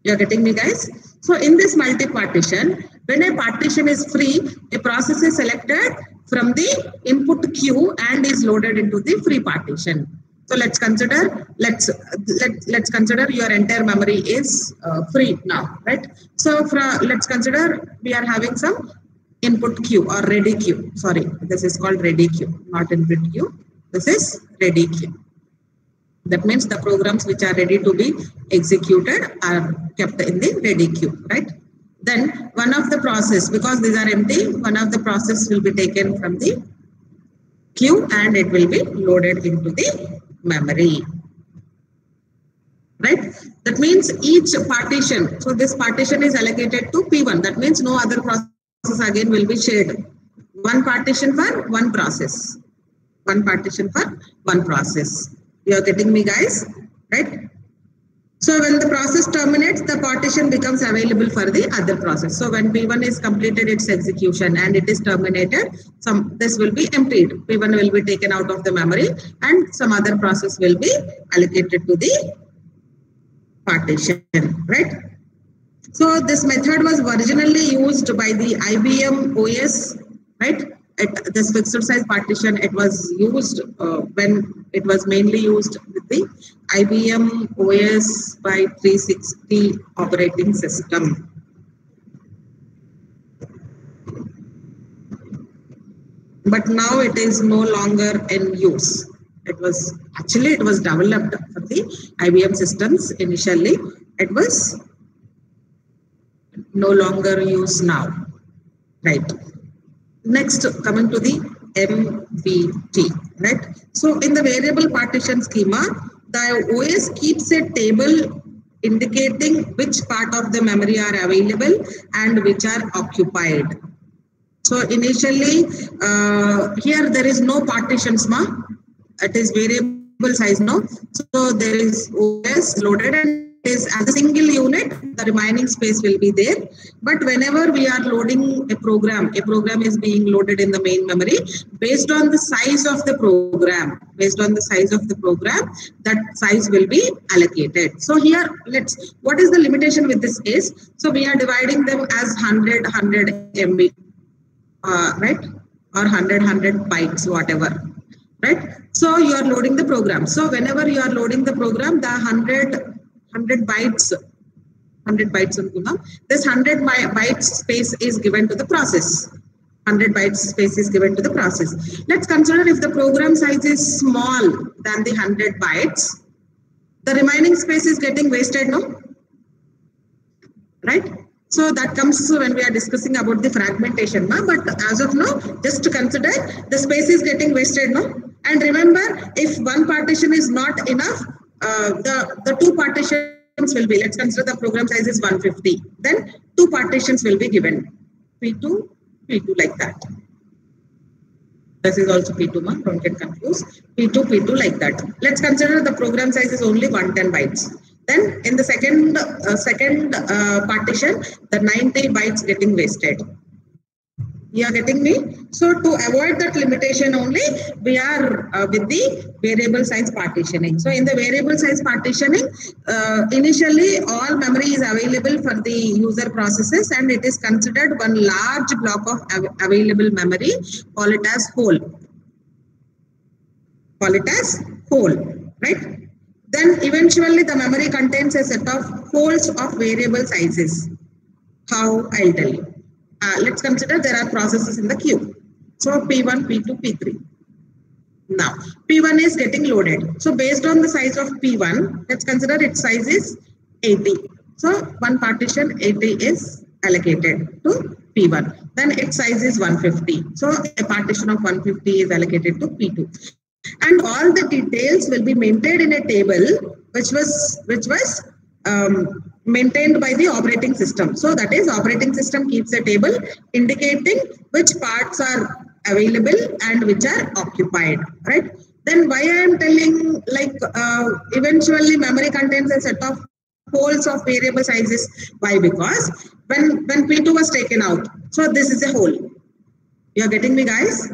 S1: You're getting me, guys? So in this multi-partition, when a partition is free, a process is selected from the input queue and is loaded into the free partition. So let's consider your entire memory is free now, right? So let's consider we are having some input queue or ready queue. Sorry, this is called ready queue, not input queue. This is ready queue. That means the programs which are ready to be executed are kept in the ready queue, right? Then one of the process, because these are empty, one of the process will be taken from the queue and it will be loaded into the memory, right? That means each partition, so this partition is allocated to P1. That means no other process again will be shared. One partition for one process. One partition for one process. You are getting me, guys, right? So when the process terminates, the partition becomes available for the other process. So when P1 is completed its execution and it is terminated, this will be emptied. P1 will be taken out of the memory and some other process will be allocated to the partition, right? So this method was originally used by the IBM OS, right? This fixed size partition, it was used when it was mainly used with the IBM OS by 360 operating system. But now it is no longer in use. It was developed for the IBM systems initially. It was no longer used now, right? Next, coming to the MVT, right? So in the variable partition schema, the OS keeps a table indicating which part of the memory are available and which are occupied. So initially, here there is no partitions, it is variable size, no? So there is OS loaded and is as a single unit, the remaining space will be there. But whenever we are loading a program is being loaded in the main memory based on the size of the program. That size will be allocated. So here, what is the limitation with this is, so we are dividing them as 100 MB, right? Or 100 bytes, whatever, right? So you are loading the program. So whenever you are loading the program, the 100 bytes, this 100 bytes space is given to the process. 100 bytes space is given to the process. Let's consider if the program size is small than the 100 bytes, the remaining space is getting wasted, no? Right? So that comes when we are discussing about the fragmentation, but as of now, just to consider the space is getting wasted, no? And remember, if one partition is not enough, the two partitions will be, let's consider the program size is 150. Then two partitions will be given, P2, like that. This is also P2, don't get confused. P2 like that. Let's consider the program size is only 110 bytes. Then in the second partition, the 90 bytes getting wasted. You are getting me? So to avoid that limitation only, we are with the variable size partitioning. So in the variable size partitioning, initially all memory is available for the user processes and it is considered one large block of available memory. Call it as whole. Right? Then eventually the memory contains a set of holes of variable sizes. How? I'll tell you. Let's consider there are processes in the queue. So P1, P2, P3. Now, P1 is getting loaded. So based on the size of P1, let's consider its size is 80. So one partition 80 is allocated to P1. Then its size is 150. So a partition of 150 is allocated to P2. And all the details will be maintained in a table which was maintained by the operating system. So that is, operating system keeps a table indicating which parts are available and which are occupied, right? Then why I am telling, like, eventually memory contains a set of holes of variable sizes. Why? Because when P2 was taken out, so this is a hole. You are getting me, guys?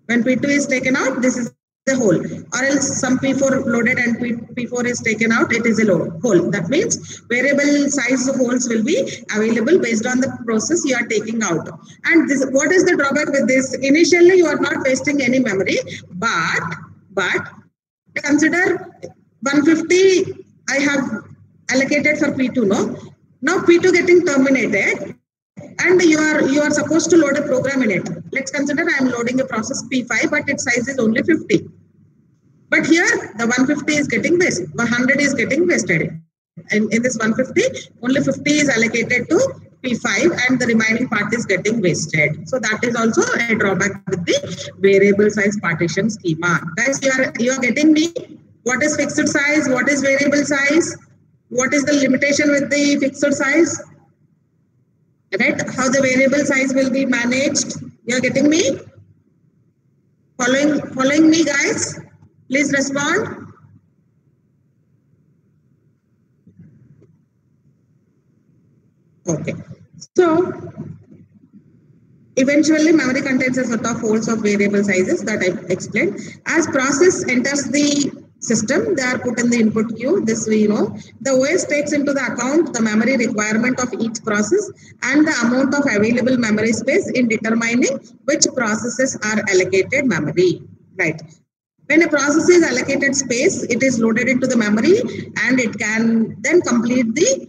S1: When P2 is taken out, this is the hole, or else some P4 loaded and P4 is taken out, it is a hole. That means variable size holes will be available based on the process you are taking out. And this, what is the drawback with this? Initially, you are not wasting any memory, but Consider 150 I have allocated for P2, no? Now P2 getting terminated and you are supposed to load a program in it. Let's consider I am loading a process P5, but its size is only 50. But here the 150 is getting wasted, 100 is getting wasted. And in this 150, only 50 is allocated to P5 and the remaining part is getting wasted. So that is also a drawback with the variable size partition schema. Guys, you are getting me? What is fixed size? What is variable size? What is the limitation with the fixed size? Right? How the variable size will be managed? You are getting me? Following me, guys? Please respond. Okay. So eventually memory contains a set of holes of variable sizes that I explained. As process enters the system, they are put in the input queue. This we know. The OS takes into the account the memory requirement of each process and the amount of available memory space in determining which processes are allocated memory. Right. When a process is allocated space, it is loaded into the memory and it can then complete the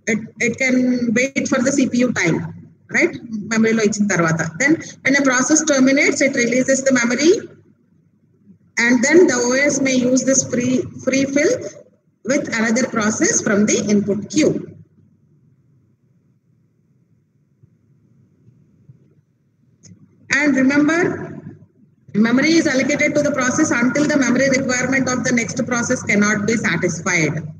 S1: it can wait for the CPU time, right? Memory lo ichin tarvata. Then when a process terminates, it releases the memory and then the OS may use this free fill with another process from the input queue. And remember, memory is allocated to the process until the memory requirement of the next process cannot be satisfied.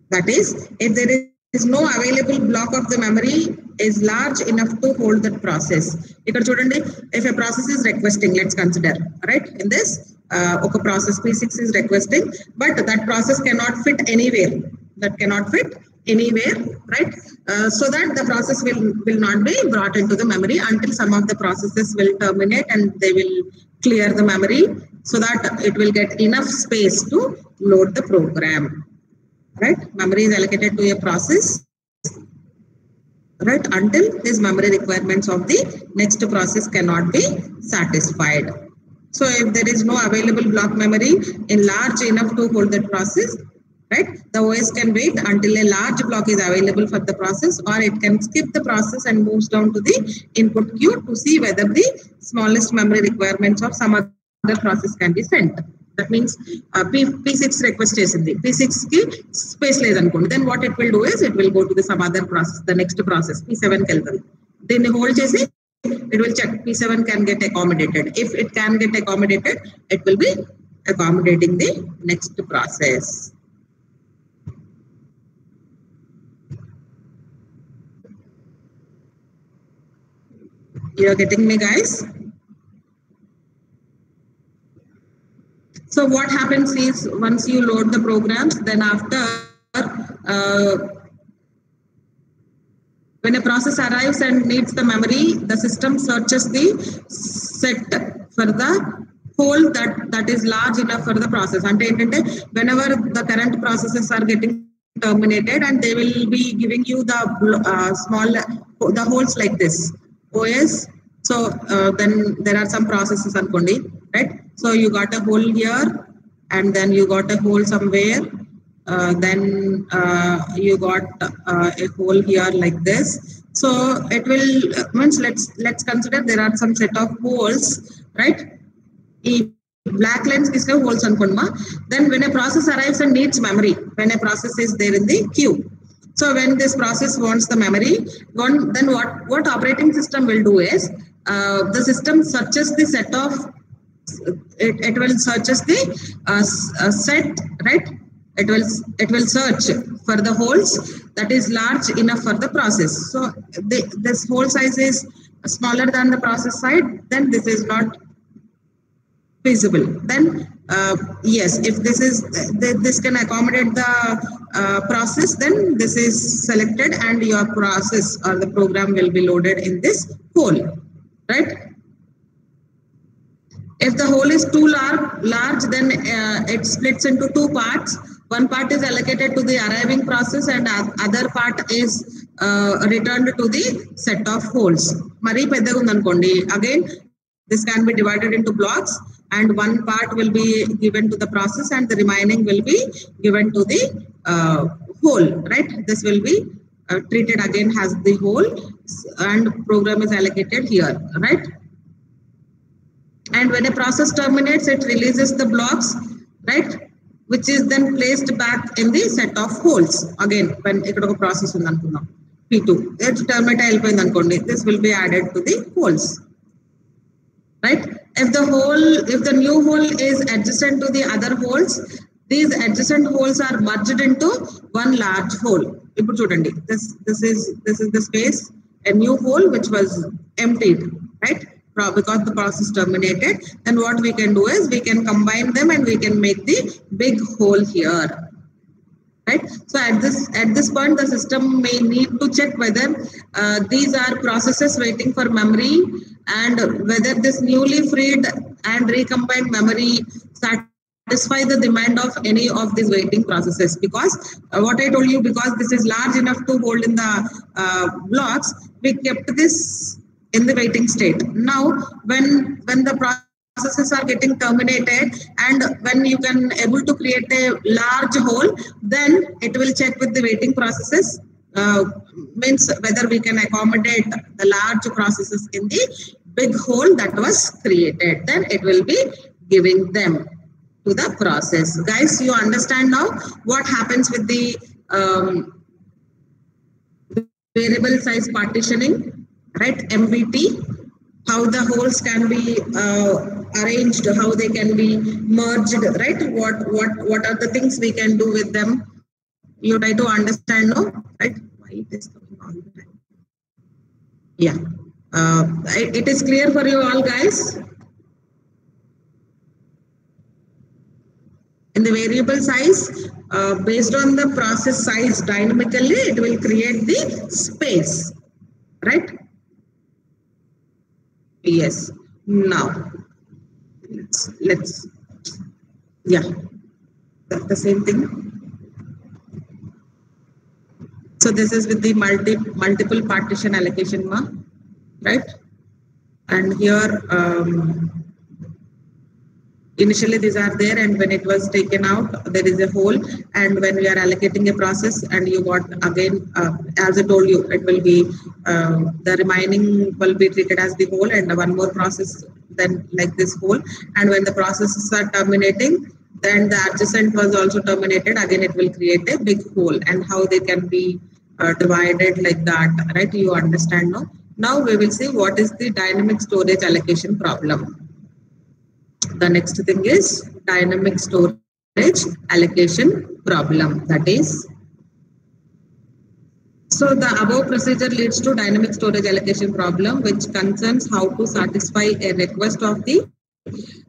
S1: That is, if there is no available block of the memory is large enough to hold that process. If a process is requesting, let's consider, right? In this, okay, process P6 is requesting, but that process cannot fit anywhere. That cannot fit anywhere, right? So that the process will not be brought into the memory until some of the processes will terminate and they will clear the memory so that it will get enough space to load the program. Right? Memory is allocated to a process, right? Until his memory requirements of the next process cannot be satisfied. So if there is no available block memory in large enough to hold that process, right? The OS can wait until a large block is available for the process, or it can skip the process and moves down to the input queue to see whether the smallest memory requirements of some other process can be sent. That means P6 request chesindi. P6 ki space లేదు అనుకోండి. Then what it will do is it will go to the some other process, the next process, P7 కి వెళ్తుంది. Then hold chesi, it will check P7 can get accommodated. If it can get accommodated, it will be accommodating the next process. You are getting me, guys? So what happens is once you load the programs, then after when a process arrives and needs the memory, the system searches the set for the hole that is large enough for the process. And whenever the current processes are getting terminated and they will be giving you the holes like this. OS. So then there are some processes right? So you got a hole here and then you got a hole somewhere. Then you got a hole here like this. So it will means let's consider there are some set of holes, right? Black lines is the holes then when a process arrives and needs memory, when a process is there in the queue. So when this process wants the memory, then what operating system will do is the system searches the set of it will searches the set, right? It will search for the holes that is large enough for the process. So this hole size is smaller than the process side, then this is not feasible. Then yes, if this can accommodate the process, then this is selected and your process or the program will be loaded in this hole, right? If the hole is too large, then it splits into two parts. One part is allocated to the arriving process and other part is returned to the set of holes. Mari peddagundi ankondi. Again, This can be divided into blocks, and one part will be given to the process and the remaining will be given to the whole, right? This will be treated again as the whole, and program is allocated here, right? And when a process terminates, it releases the blocks, right? Which is then placed back in the set of holes. Again, when a process is P2, it terminate, this will be added to the holes, right? If the new hole is adjacent to the other holes, these adjacent holes are merged into one large hole. This is the space, a new hole which was emptied, right? Because the process terminated, then what we can do is we can combine them and we can make the big hole here, right? So at this point, the system may need to check whether these are processes waiting for memory and whether this newly freed and recombined memory satisfy the demand of any of these waiting processes. Because what I told you, because this is large enough to hold in the blocks, we kept this in the waiting state. Now, when the processes are getting terminated and when you can able to create a large hole, then it will check with the waiting processes, means whether we can accommodate the large processes in the big hole that was created. Then it will be giving them to the process. Guys, you understand now what happens with the variable size partitioning? Right, MVT, how the holes can be arranged, how they can be merged, right? What are the things we can do with them? You try to understand, no? Right? Why it is coming all the time? Yeah, it is clear for you all, guys. In the variable size, based on the process size dynamically, it will create the space, right? Yes. Now, let's yeah, that's the same thing. So this is with the multiple partition allocation, right? And here, initially these are there, and when it was taken out, there is a hole. And when we are allocating a process, and you got again, as I told you, it will be the remaining will be treated as the whole, and one more process then like this whole. And when the processes are terminating, then the adjacent was also terminated. Again, it will create a big hole, and how they can be divided like that, right? You understand now? Now we will see what is the dynamic storage allocation problem. The next thing is dynamic storage allocation problem. That is, so the above procedure leads to dynamic storage allocation problem, which concerns how to satisfy a request of the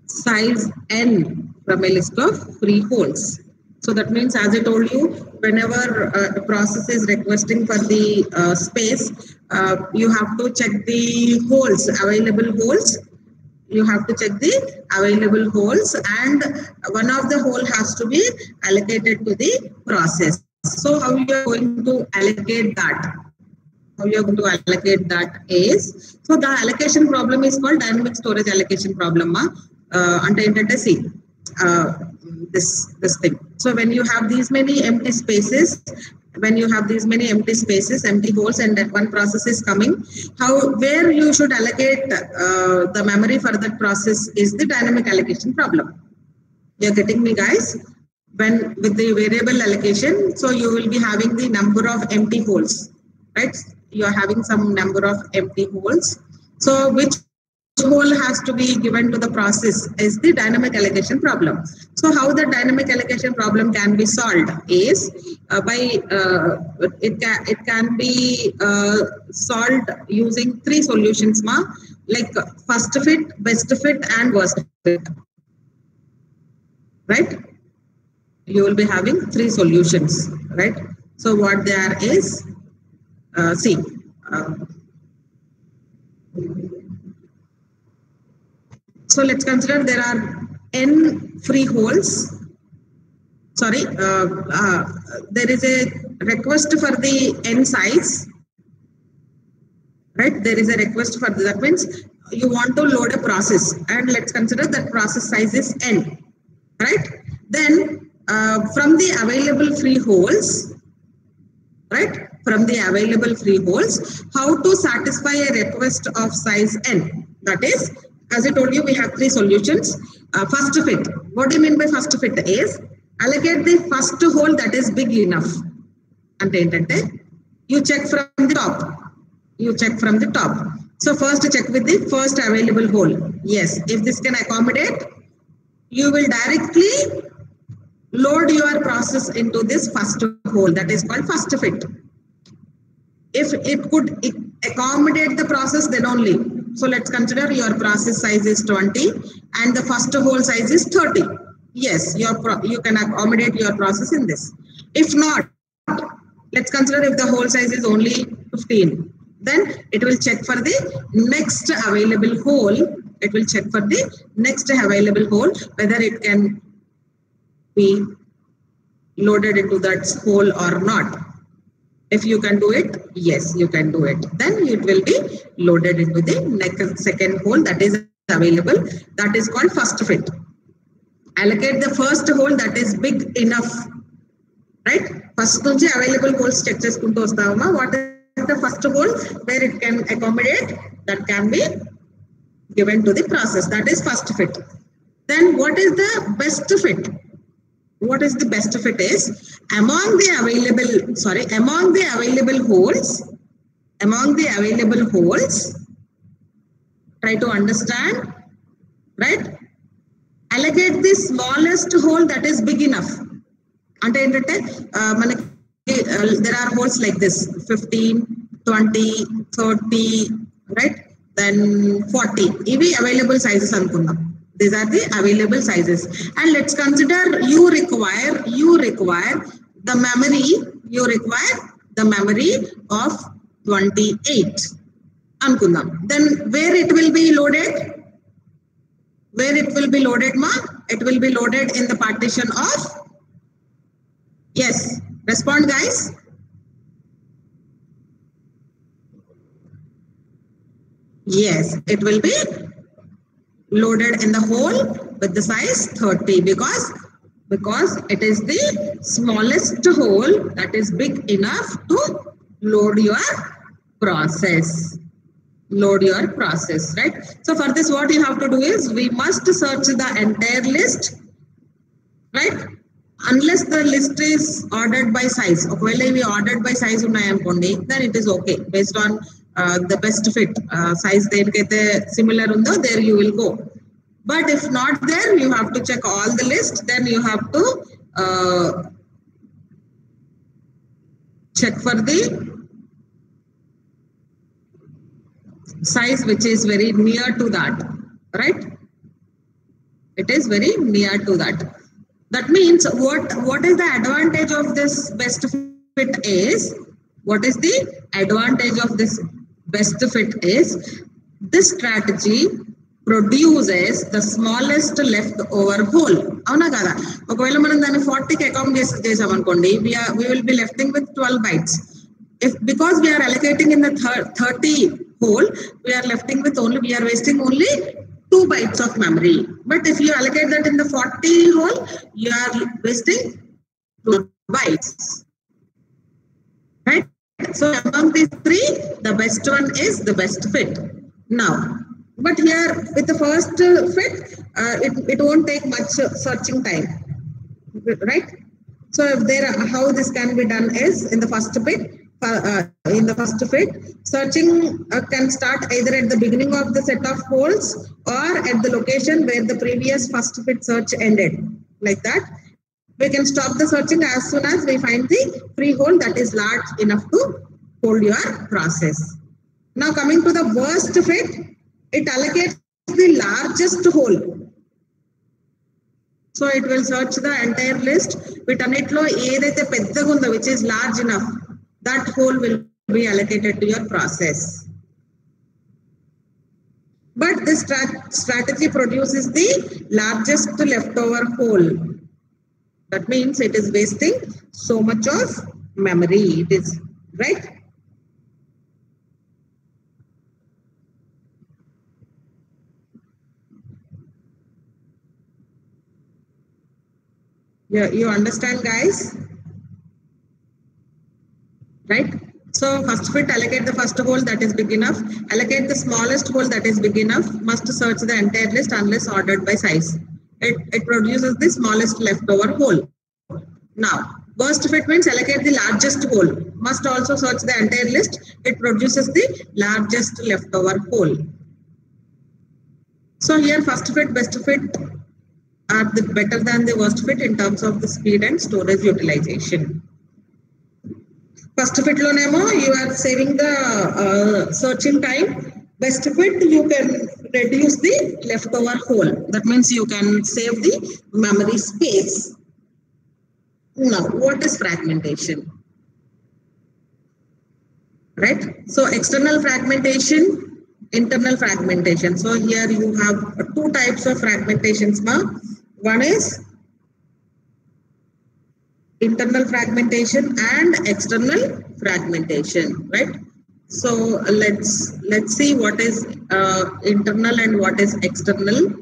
S1: size n from a list of free holes. So that means, as I told you, whenever the process is requesting for the space, you have to check the holes, available holes. You have to check the available holes, and one of the hole has to be allocated to the process. So how you are going to allocate that? How you are going to allocate that is, so the allocation problem is called dynamic storage allocation problem. See, this thing. So when you have these many empty spaces, empty holes, and that one process is coming, where you should allocate the memory for that process is the dynamic allocation problem. You're getting me, guys? When with the variable allocation, so you will be having the number of empty holes, right? You are having some number of empty holes. So which hole has to be given to the process is the dynamic allocation problem. So how the dynamic allocation problem can be solved is it can be solved using three solutions, like first fit, best fit, and worst fit, right? You will be having three solutions, right? So what there is, see. So let's consider there are n free holes. Sorry, there is a request for the n size, right? There is a request for that means you want to load a process, and let's consider that process size is n, right? Then from the available free holes, right? From the available free holes, how to satisfy a request of size n? That is, as I told you, we have three solutions. First fit. What do you mean by first fit? Is allocate the first hole that is big enough. And you check from the top. You check from the top. So first check with the first available hole. Yes, if this can accommodate, you will directly load your process into this first hole, that is called first fit. If it could accommodate the process, then only. So let's consider your process size is 20 and the first hole size is 30. Yes, you can accommodate your process in this. If not, let's consider if the hole size is only 15. Then it will check for the next available hole. It will check for the next available hole, whether it can be loaded into that hole or not. If you can do it, yes, you can do it. Then it will be loaded into the next second hole that is available. That is called first fit. Allocate the first hole that is big enough, right? First available holes check cheskuntu vastavama. What is the first hole where it can accommodate, that can be given to the process? That is first fit. Then what is the best fit? What is the best fit is among the available holes, try to understand, right? Allocate the smallest hole that is big enough. There are holes like this, 15, 20, 30, right? Then 40. These available sizes. These are the available sizes. And let's consider you require the memory of 28. Then where it will be loaded? Where it will be loaded, ma? It will be loaded in the partition of, yes, respond guys. Yes, it will be loaded in the hole with the size 30 because it is the smallest hole that is big enough to load your process. Right? So for this, what you have to do is we must search the entire list, right? Unless the list is ordered by size. Okay, we ordered by size, then it is okay based on the best fit size. Similar there you will go. But if not there, you have to check all the list. Then you have to check for the size which is very near to that, right? It is very near to that. That means what is the advantage of this best fit is, what is the advantage of this best fit is, this strategy produces the smallest leftover hole. Avuna kada? Okavela manam dani 40 ki accommodate chesam anukondi, we will be left with 12 bytes. Because we are allocating in the 30 hole, we are wasting only 2 bytes of memory. But if you allocate that in the 40 hole, you are wasting 2 bytes. Right? So among these three, the best one is the best fit. Now, but here with the first fit, it won't take much searching time. Right? So if how this can be done is in the first fit. Searching can start either at the beginning of the set of holes or at the location where the previous first fit search ended. Like that, we can stop the searching as soon as we find the free hole that is large enough to hold your process. Now coming to the worst fit, it allocates the largest hole. So it will search the entire list. Which is large enough, that hole will be allocated to your process. But this strategy produces the largest leftover hole. That means it is wasting so much of memory. It is, right? You understand, guys? Right? So first fit, allocate the first hole that is big enough. Allocate the smallest hole that is big enough. Must search the entire list unless ordered by size. It produces the smallest leftover hole. Now, worst fit means allocate the largest hole. Must also search the entire list. It produces the largest leftover hole. So here first fit, best fit are the better than the worst fit in terms of the speed and storage utilization. First fit lo nemo, you are saving the searching time. Best fit, you can reduce the leftover hole. That means you can save the memory space. Now, what is fragmentation? Right? So external fragmentation, internal fragmentation. So here you have two types of fragmentations. One is internal fragmentation and external fragmentation, right? So let's see what is internal and what is external.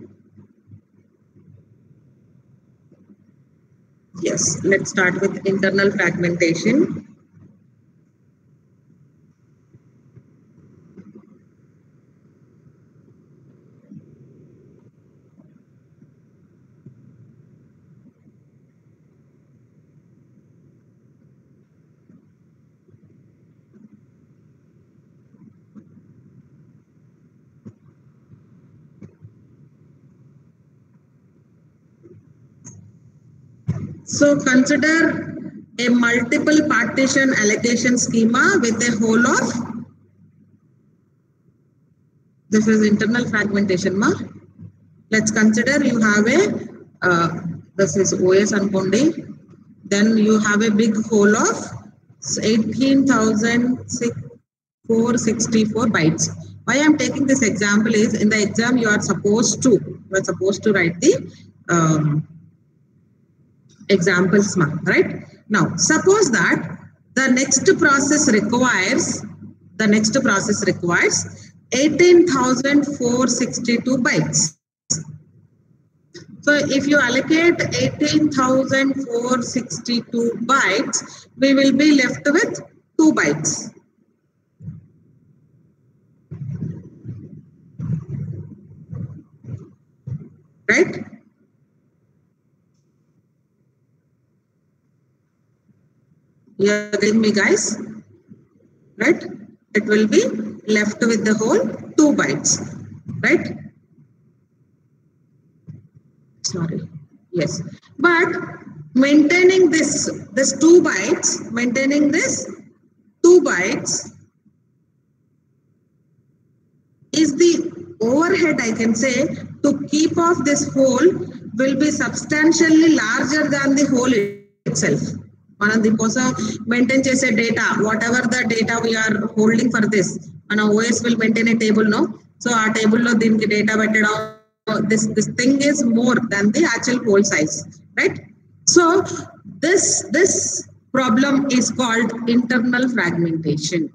S1: Yes, let's start with internal fragmentation. So consider a multiple partition allocation schema with a whole of, this is internal fragmentation. Let's consider you have a, this is OS Ankondi, then you have a big whole of 18,464 bytes. Why I'm taking this example is in the exam you are supposed to write the examples, right? Now, suppose that the next process requires 18,462 bytes. So if you allocate 18,462 bytes, we will be left with 2 bytes. Right? You're getting me, guys? Right? It will be left with the whole 2 bytes. Right? Sorry. Yes. But maintaining this 2 bytes, is the overhead, I can say, to keep off this hole will be substantially larger than the hole itself. Maintain data, whatever the data we are holding for this, and OS will maintain a table, no? So our table lo dinki data betted out. This thing is more than the actual hole size, right? So this problem is called internal fragmentation.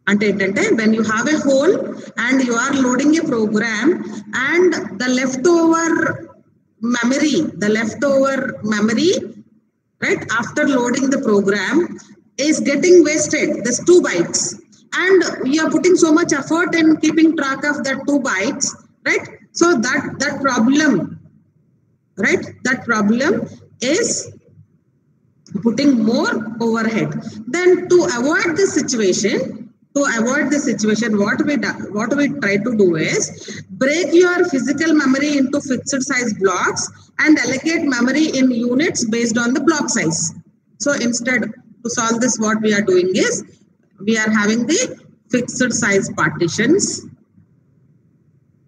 S1: When you have a hole and you are loading a program and the leftover memory, right, after loading the program is getting wasted, this 2 bytes, and you are putting so much effort in keeping track of that 2 bytes, right? So that problem, right, that problem is putting more overhead. Then to avoid this situation, what we try to do is break your physical memory into fixed size blocks and allocate memory in units based on the block size. So instead, to solve this, what we are doing is we are having the fixed size partitions,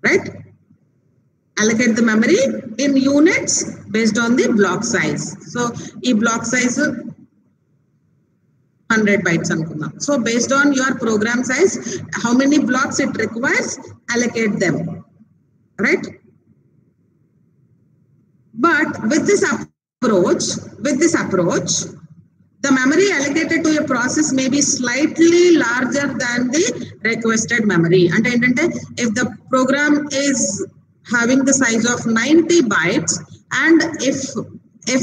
S1: right? Allocate the memory in units based on the block size. So e block size 100 bytes. So based on your program size, how many blocks it requires, allocate them, right? But with this approach, the memory allocated to a process may be slightly larger than the requested memory. And if the program is having the size of 90 bytes, And if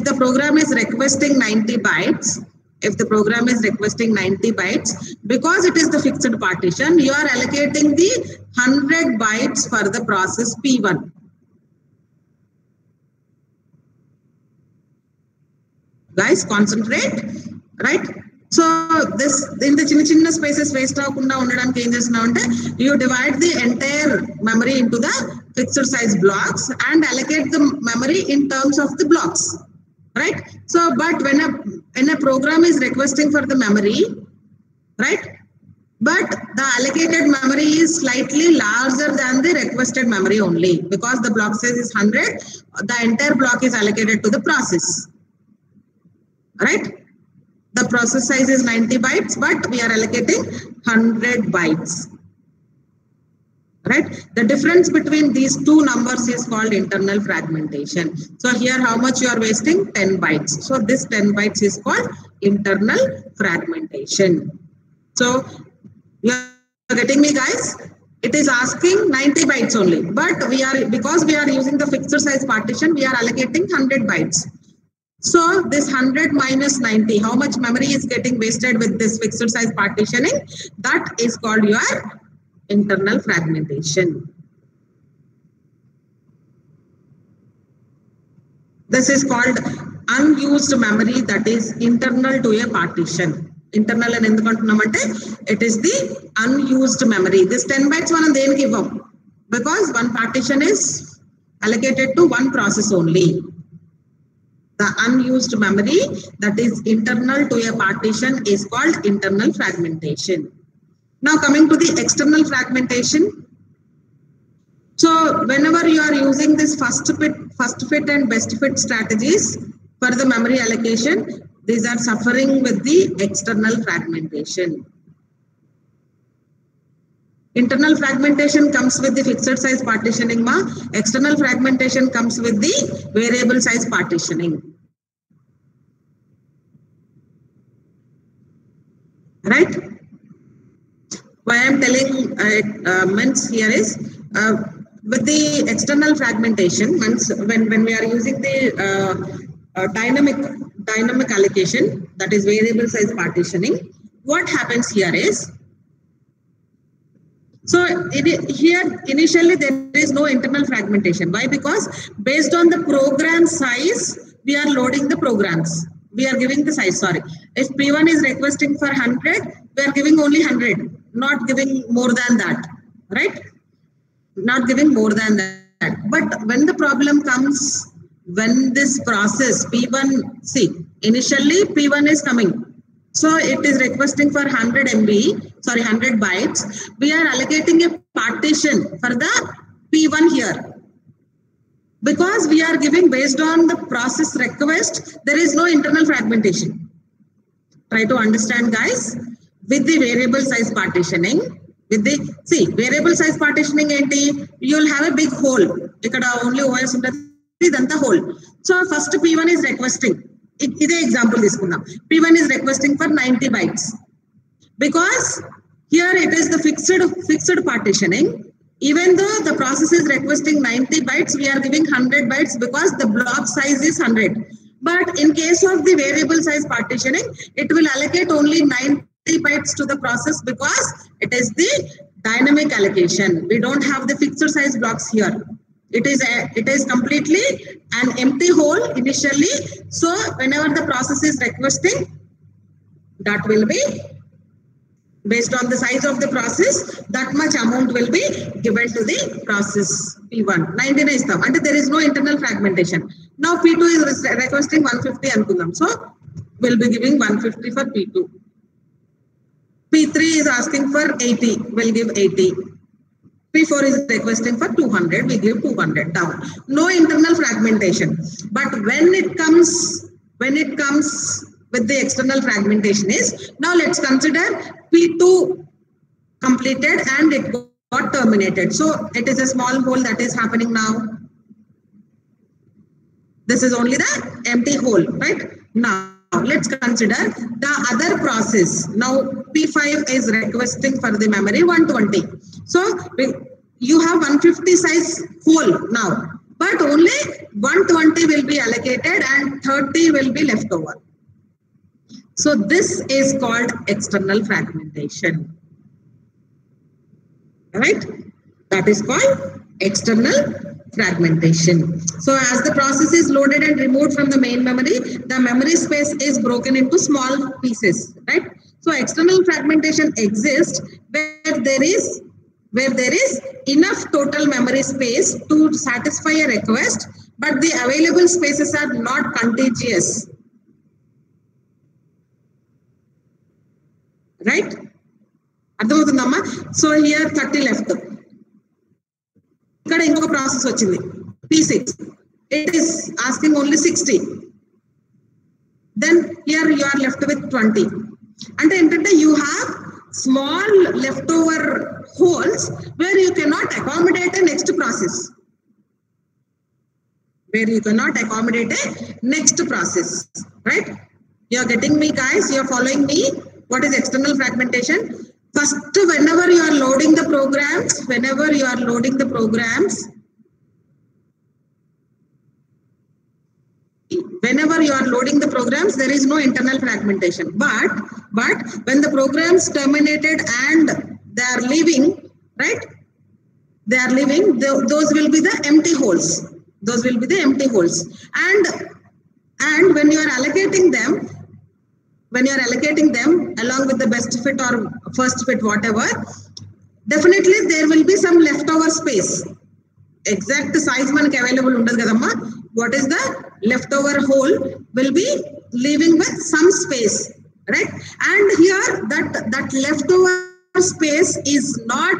S1: the program is requesting 90 bytes, if the program is requesting 90 bytes, because it is the fixed partition, you are allocating the 100 bytes for the process P1. Guys, concentrate, right? So this in the chinna spaces waste avakunda undadaniki em chestunnavu ante you divide the entire memory into the fixed size blocks and allocate the memory in terms of the blocks, right? So but when a program is requesting for the memory, right, but the allocated memory is slightly larger than the requested memory only, because the block size is 100, the entire block is allocated to the process, right? The process size is 90 bytes, but we are allocating 100 bytes, right? The difference between these two numbers is called internal fragmentation. So here how much you are wasting? 10 bytes. So this 10 bytes is called internal fragmentation. So you are getting me, guys? It is asking 90 bytes only, but because we are using the fixed size partition, we are allocating 100 bytes. So this 100 minus 90, how much memory is getting wasted with this fixed size partitioning? That is called your internal fragmentation. This is called unused memory, that is internal to a partition. Internal and endukantunnamante, it is the unused memory. This 10 bytes manam deniki ivvam, because one partition is allocated to one process only. The unused memory that is internal to a partition is called internal fragmentation. Now coming to the external fragmentation. So whenever you are using this first fit and best fit strategies for the memory allocation, these are suffering with the external fragmentation. Internal fragmentation comes with the fixed size partitioning, ma. External fragmentation comes with the variable size partitioning. Right? Why I am telling means here is with the external fragmentation, when we are using the dynamic allocation, that is variable size partitioning, what happens here is, so here initially there is no internal fragmentation. Why? Because based on the program size, we are loading the programs. We are giving the size, sorry. If P1 is requesting for 100, we are giving only 100, not giving more than that, right? Not giving more than that. But when the problem comes, when this process P1, see, initially P1 is coming. So it is requesting for 100 bytes. We are allocating a partition for the P1 here. Because we are giving based on the process request, there is no internal fragmentation. Try to understand, guys. With the variable size partitioning, variable size partitioning, you will have a big hole. Ikkada only OS idantha hole. So first P1 is requesting. Ide example తీసుకుందాం. P1 is requesting for 90 bytes. Because here it is the fixed partitioning. Even though the process is requesting 90 bytes, we are giving 100 bytes because the block size is 100. But in case of the variable size partitioning, it will allocate only 90 bytes to the process because it is the dynamic allocation. We don't have the fixed size blocks here. It is completely an empty hole initially. So whenever the process is requesting, that will be based on the size of the process, that much amount will be given to the process P1. 99 is and there is no internal fragmentation. Now P2 is requesting 150 ankundam. So we'll be giving 150 for P2. P3 is asking for 80, we'll give 80. P4 is requesting for 200, we give 200 down. No internal fragmentation. But when it comes with the external fragmentation is, now let's consider P2 completed and it got terminated. So it is a small hole that is happening now. This is only the empty hole, right? Now let's consider the other process. Now P5 is requesting for the memory 120. So you have 150 size hole now. but only 120 will be allocated and 30 will be left over. So this is called external fragmentation. Right? That is called external fragmentation. So as the process is loaded and removed from the main memory, the memory space is broken into small pieces, right? So external fragmentation exists where there is enough total memory space to satisfy a request, but the available spaces are not contiguous. Right? So here 30 left. Ikkada inkoka process vachindi P6. It is asking only 60. Then here you are left with 20. And you have small leftover holes where you cannot accommodate a next process. Right? You are getting me, guys? You are following me? What is external fragmentation? First, whenever you are loading the programs, there is no internal fragmentation. But when the programs terminated and they are leaving, right? Those will be the empty holes. And when you are allocating them, along with the best fit or first fit, whatever, definitely there will be some leftover space. Exact size manaki available undadu kadamma. What is the leftover hole will be leaving with some space, right? And here that leftover space is not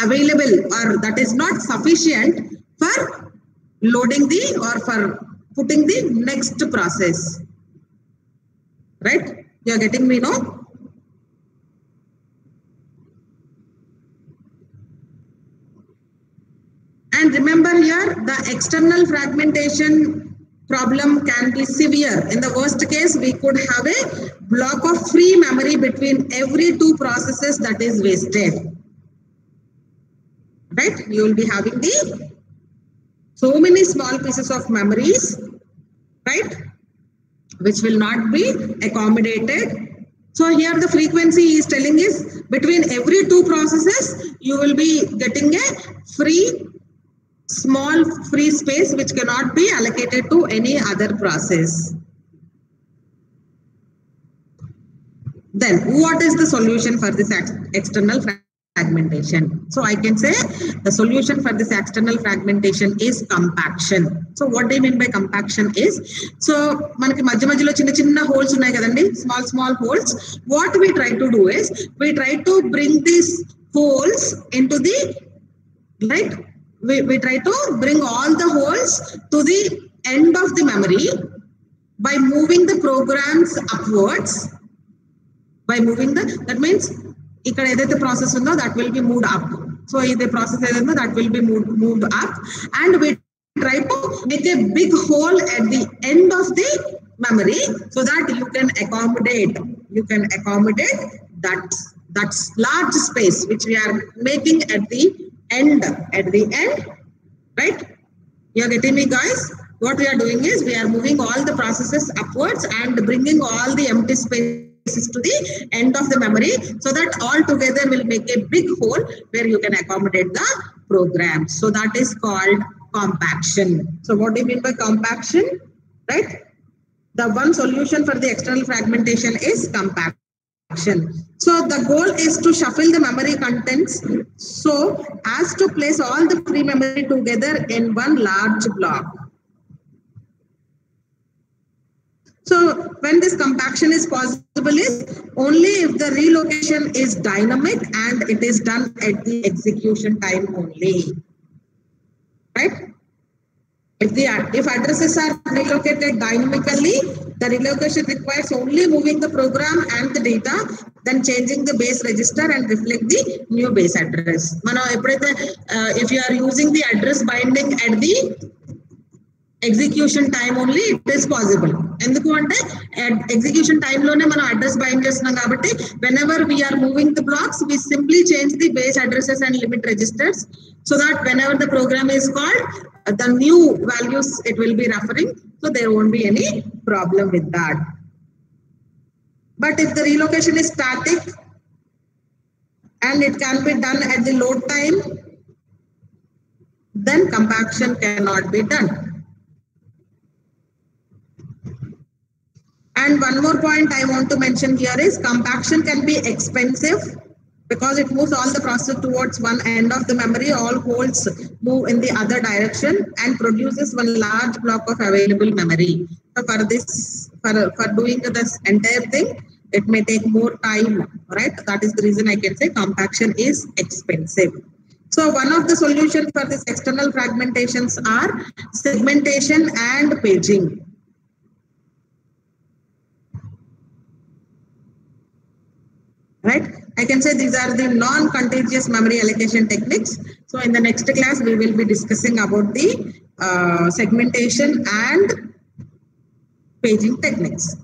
S1: available, or that is not sufficient for loading or for putting the next process. Right? You are getting me, no? And remember here, the external fragmentation problem can be severe. In the worst case, we could have a block of free memory between every two processes that is wasted. Right? You will be having so many small pieces of memories, right? Which will not be accommodated. So here the frequency is telling is between every two processes, you will be getting a small free space which cannot be allocated to any other process. Then what is the solution for this external fragmentation? So I can say the solution for this external fragmentation is compaction. So what do you mean by compaction is, so manaki madhya madhyalo chinna holes unnai kadandi, small holes. What we try to do is we try to bring these holes into the, right? We try to bring all the holes to the end of the memory by moving the programs upwards. That means ikkada edaithe process undo that will be moved up. So the process edaithe that will be moved up, and we try to make a big hole at the end of the memory so that you can accommodate that large space which we are making at the end, right? You are getting me, guys? What we are doing is we are moving all the processes upwards and bringing all the empty spaces to the end of the memory so that all together will make a big hole where you can accommodate the program. So that is called compaction. So what do you mean by compaction? Right? The one solution for the external fragmentation is compaction. So the goal is to shuffle the memory contents so as to place all the free memory together in one large block. So when this compaction is possible is only if the relocation is dynamic and it is done at the execution time only. Right? If addresses are relocated dynamically, the relocation requires only moving the program and the data, then changing the base register and reflect the new base address. If you are using the address binding at the execution time only it is possible. Enduku ante execution time lone మనం address bind చేస్తున్నాం కాబట్టి whenever we are moving the blocks we simply change the base addresses and limit registers so that whenever the program is called the new values it will be referring, so there won't be any problem with that. But if the relocation is static and it can be done at the load time, then compaction cannot be done. And one more point I want to mention here is compaction can be expensive because it moves all the process towards one end of the memory, all holes move in the other direction and produces one large block of available memory. So for this, for doing this entire thing, it may take more time, right? That is the reason I can say compaction is expensive. So one of the solutions for this external fragmentations are segmentation and paging. Right? I can say these are the non-contiguous memory allocation techniques. So in the next class, we will be discussing about the segmentation and paging techniques.